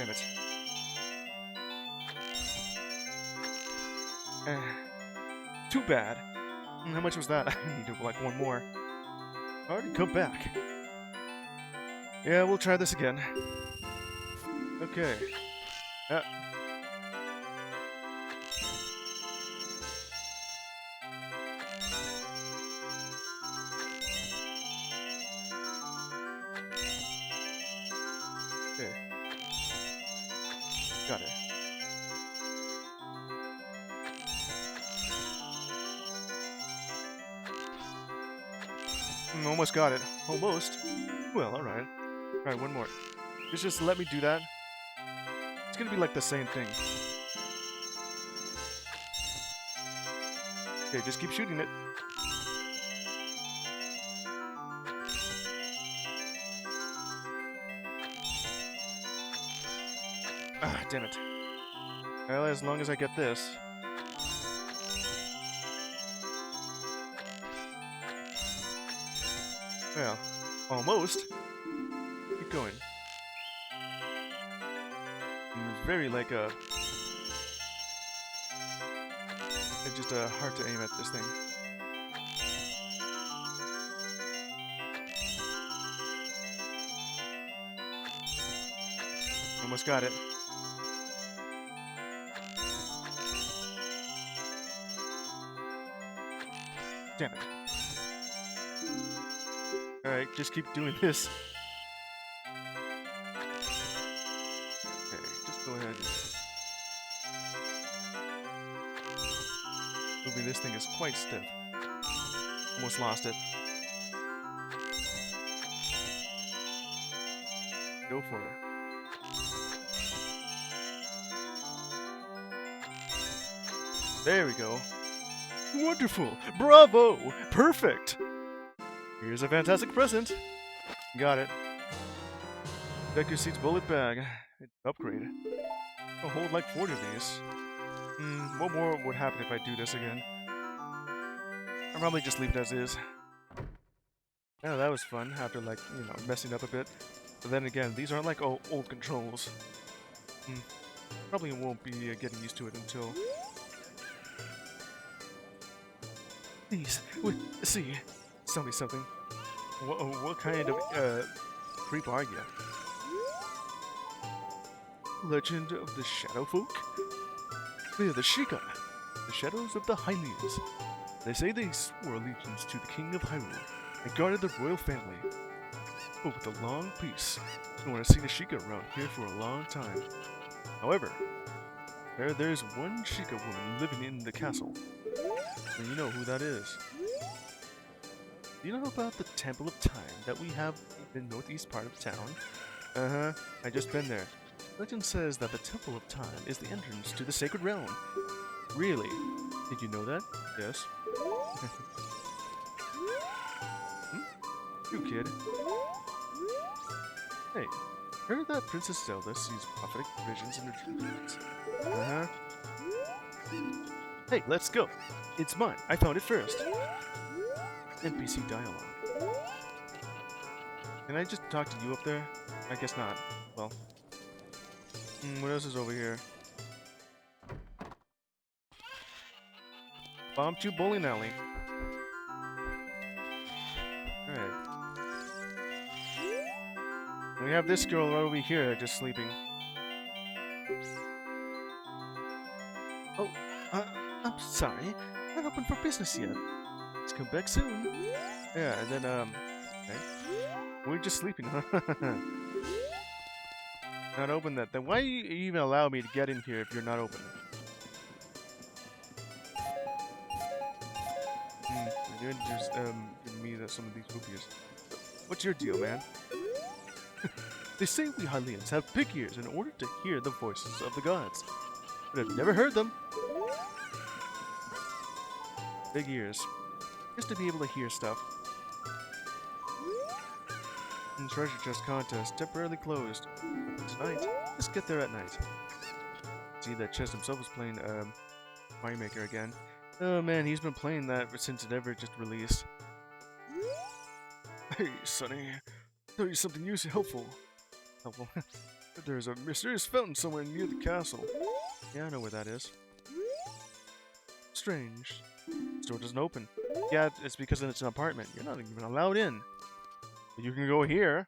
Damn it. Eh, too bad. How much was that? I need to like one more. Already come back. Yeah, we'll try this again. Okay. Okay. Got it. Almost got it. Almost. Well, alright. Alright, one more. Just let me do that. It's gonna be like the same thing. Okay, just keep shooting it. Ah, damn it. Well, as long as I get this. Well, almost. Keep going. It's very like a... It's just hard to aim at this thing. Almost got it. Damn it. Alright, just keep doing this. Okay, just go ahead. Moving this thing is quite stiff. Almost lost it. Go for it. There we go. Wonderful! Bravo! Perfect! Here's a fantastic present. Got it. Deku Seeds bullet bag. Upgrade. I'll hold like 40 of these. What more would happen if I do this again? I'll probably just leave it as is. Yeah, that was fun after like, you know, messing up a bit. But then again, these aren't like old controls. Probably won't be getting used to it until... Please, see, tell me something. What kind of creep are you? Legend of the Shadow Folk? They are the Sheikah, the shadows of the Hylians. They say they swore allegiance to the King of Hyrule and guarded the royal family. But with a long peace, no one has seen a Sheikah around here for a long time. However, there's one Sheikah woman living in the castle. And you know who that is. Do you know about the Temple of Time that we have in the northeast part of town? I just been there. Legend says that the Temple of Time is the entrance to the Sacred Realm. Really? Did you know that? Yes. You kid. Hey, heard that Princess Zelda sees prophetic visions in her dreams? Hey, let's go. It's mine. I found it first. NPC dialogue. Can I just talk to you up there? I guess not. Well. What else is over here? Bomb 2 bowling alley. Alright. We have this girl right over here just sleeping. Oh, I'm sorry. Not open for business yet. Let's come back soon. Yeah, and then, okay. We're just sleeping, huh? Not open that. Then why do you even allow me to get in here if you're not open? You're just, giving me some of these rupees. What's your deal, man? They say we Hylians have big ears in order to hear the voices of the gods. But I've never heard them. Big ears. Just to be able to hear stuff. And treasure chest contest temporarily closed. Tonight, just get there at night. See, that chest himself was playing Remake again. Oh man, he's been playing that since it ever just released. Hey, Sonny, tell you something useful. Helpful. There's a mysterious fountain somewhere near the castle. Yeah, I know where that is. Strange. The door doesn't open. Yeah, it's because it's an apartment. You're not even allowed in. But you can go here.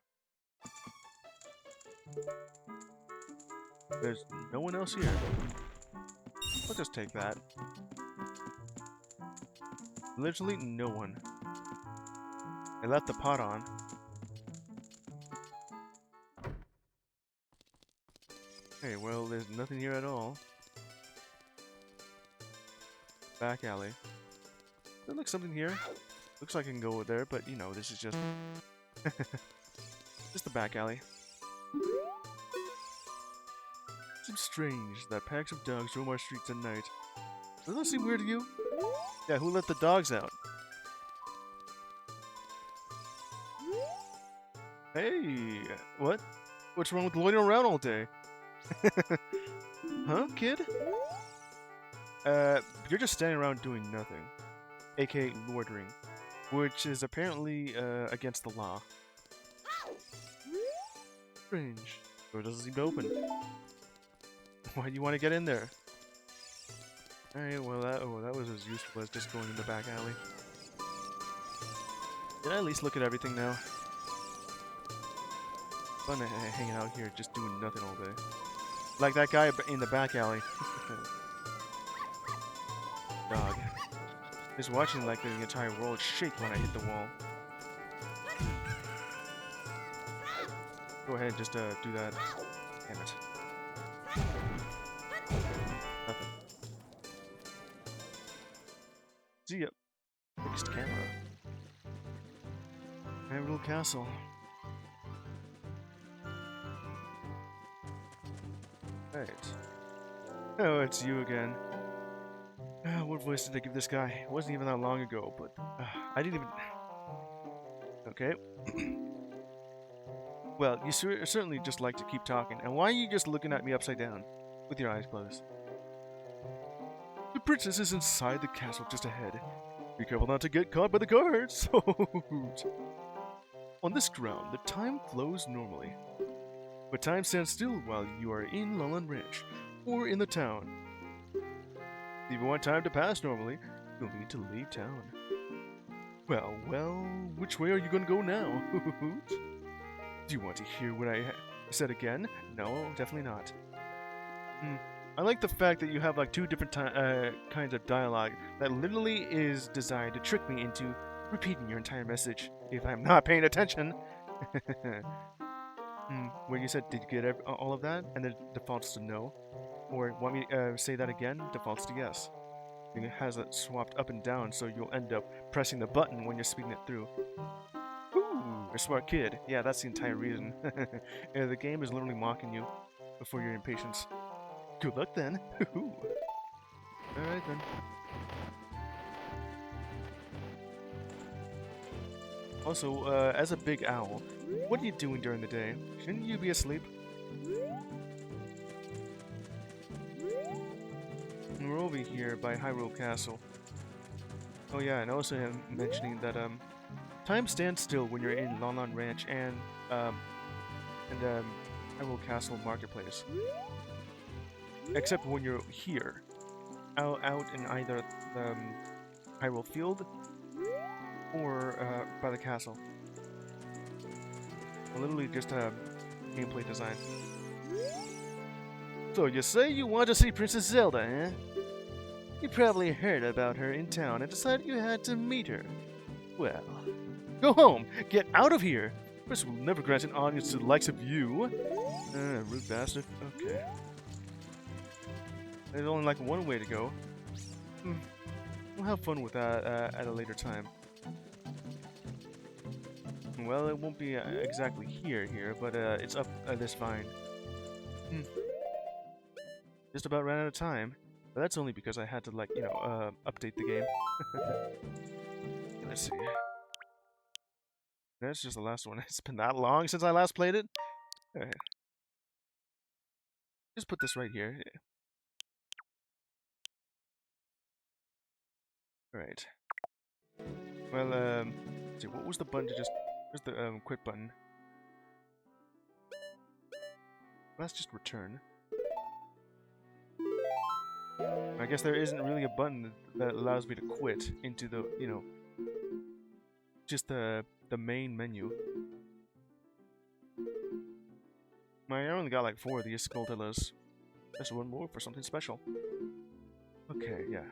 There's no one else here. I'll just take that. Literally no one. I left the pot on. Okay, well, there's nothing here at all. Back alley. There looks something here. Looks like I can go over there, but you know, this is just... just the back alley. Seems strange that packs of dogs roam our streets at night. Does that seem weird to you? Yeah, who let the dogs out? Hey, what? What's wrong with loitering around all day? Huh, kid? You're just standing around doing nothing. AKA loitering. Which is apparently, against the law. Strange. Door doesn't seem to open. Why do you want to get in there? Alright, well that was as useful as just going in the back alley. Did I at least look at everything now? Fun hanging out here, just doing nothing all day. Like that guy in the back alley. Dog. Just watching like the entire world shake when I hit the wall. Go ahead, just do that. Damn it. Nothing. See ya. Fixed camera. Little castle. Right. Oh, it's you again. What voice did I give this guy? It wasn't even that long ago, but I didn't even... Okay. Well, you certainly just like to keep talking. And why are you just looking at me upside down? With your eyes closed. The princess is inside the castle just ahead. Be careful not to get caught by the guards. On this ground, the time flows normally. But time stands still while you are in Lolland Ranch, or in the town. If you want time to pass normally, you'll need to leave town. Well, which way are you going to go now? Do you want to hear what I said again? No, definitely not. I like the fact that you have like two different kinds of dialogue that literally is designed to trick me into repeating your entire message if I'm not paying attention. Where you said, did you get all of that? And it defaults to no. Or want me to say that again? Defaults to yes. It has it swapped up and down, so you'll end up pressing the button when you're speaking it through. Ooh, you're a smart kid. Yeah, that's the entire reason. Yeah, the game is literally mocking you for your impatience. Good luck then. Alright then. Also, as a big owl, what are you doing during the day? Shouldn't you be asleep? We're over here by Hyrule Castle. Oh yeah, and also him mentioning that time stands still when you're in Lolland Ranch and Hyrule Castle Marketplace. Except when you're here, out in either the Hyrule Field or by the castle. Literally just gameplay design. So you say you want to see Princess Zelda, eh? You probably heard about her in town and decided you had to meet her. Well, go home! Get out of here! First, will never grant an audience to the likes of you. Rude bastard. Okay. There's only like one way to go. We'll have fun with that at a later time. Well, it won't be exactly here, but it's up this vine. Just about ran out of time. But that's only because I had to, like, you know, update the game. Let's see. That's just the last one. It's been that long since I last played it? Alright. Just put this right here. Alright. Well, let's see, what was the button to just... Where's the quit button? Let's just return. I guess there isn't really a button that allows me to quit into the, you know, just the main menu. I only got like 4 of these Skulldillas. There's one more for something special. Okay, yeah.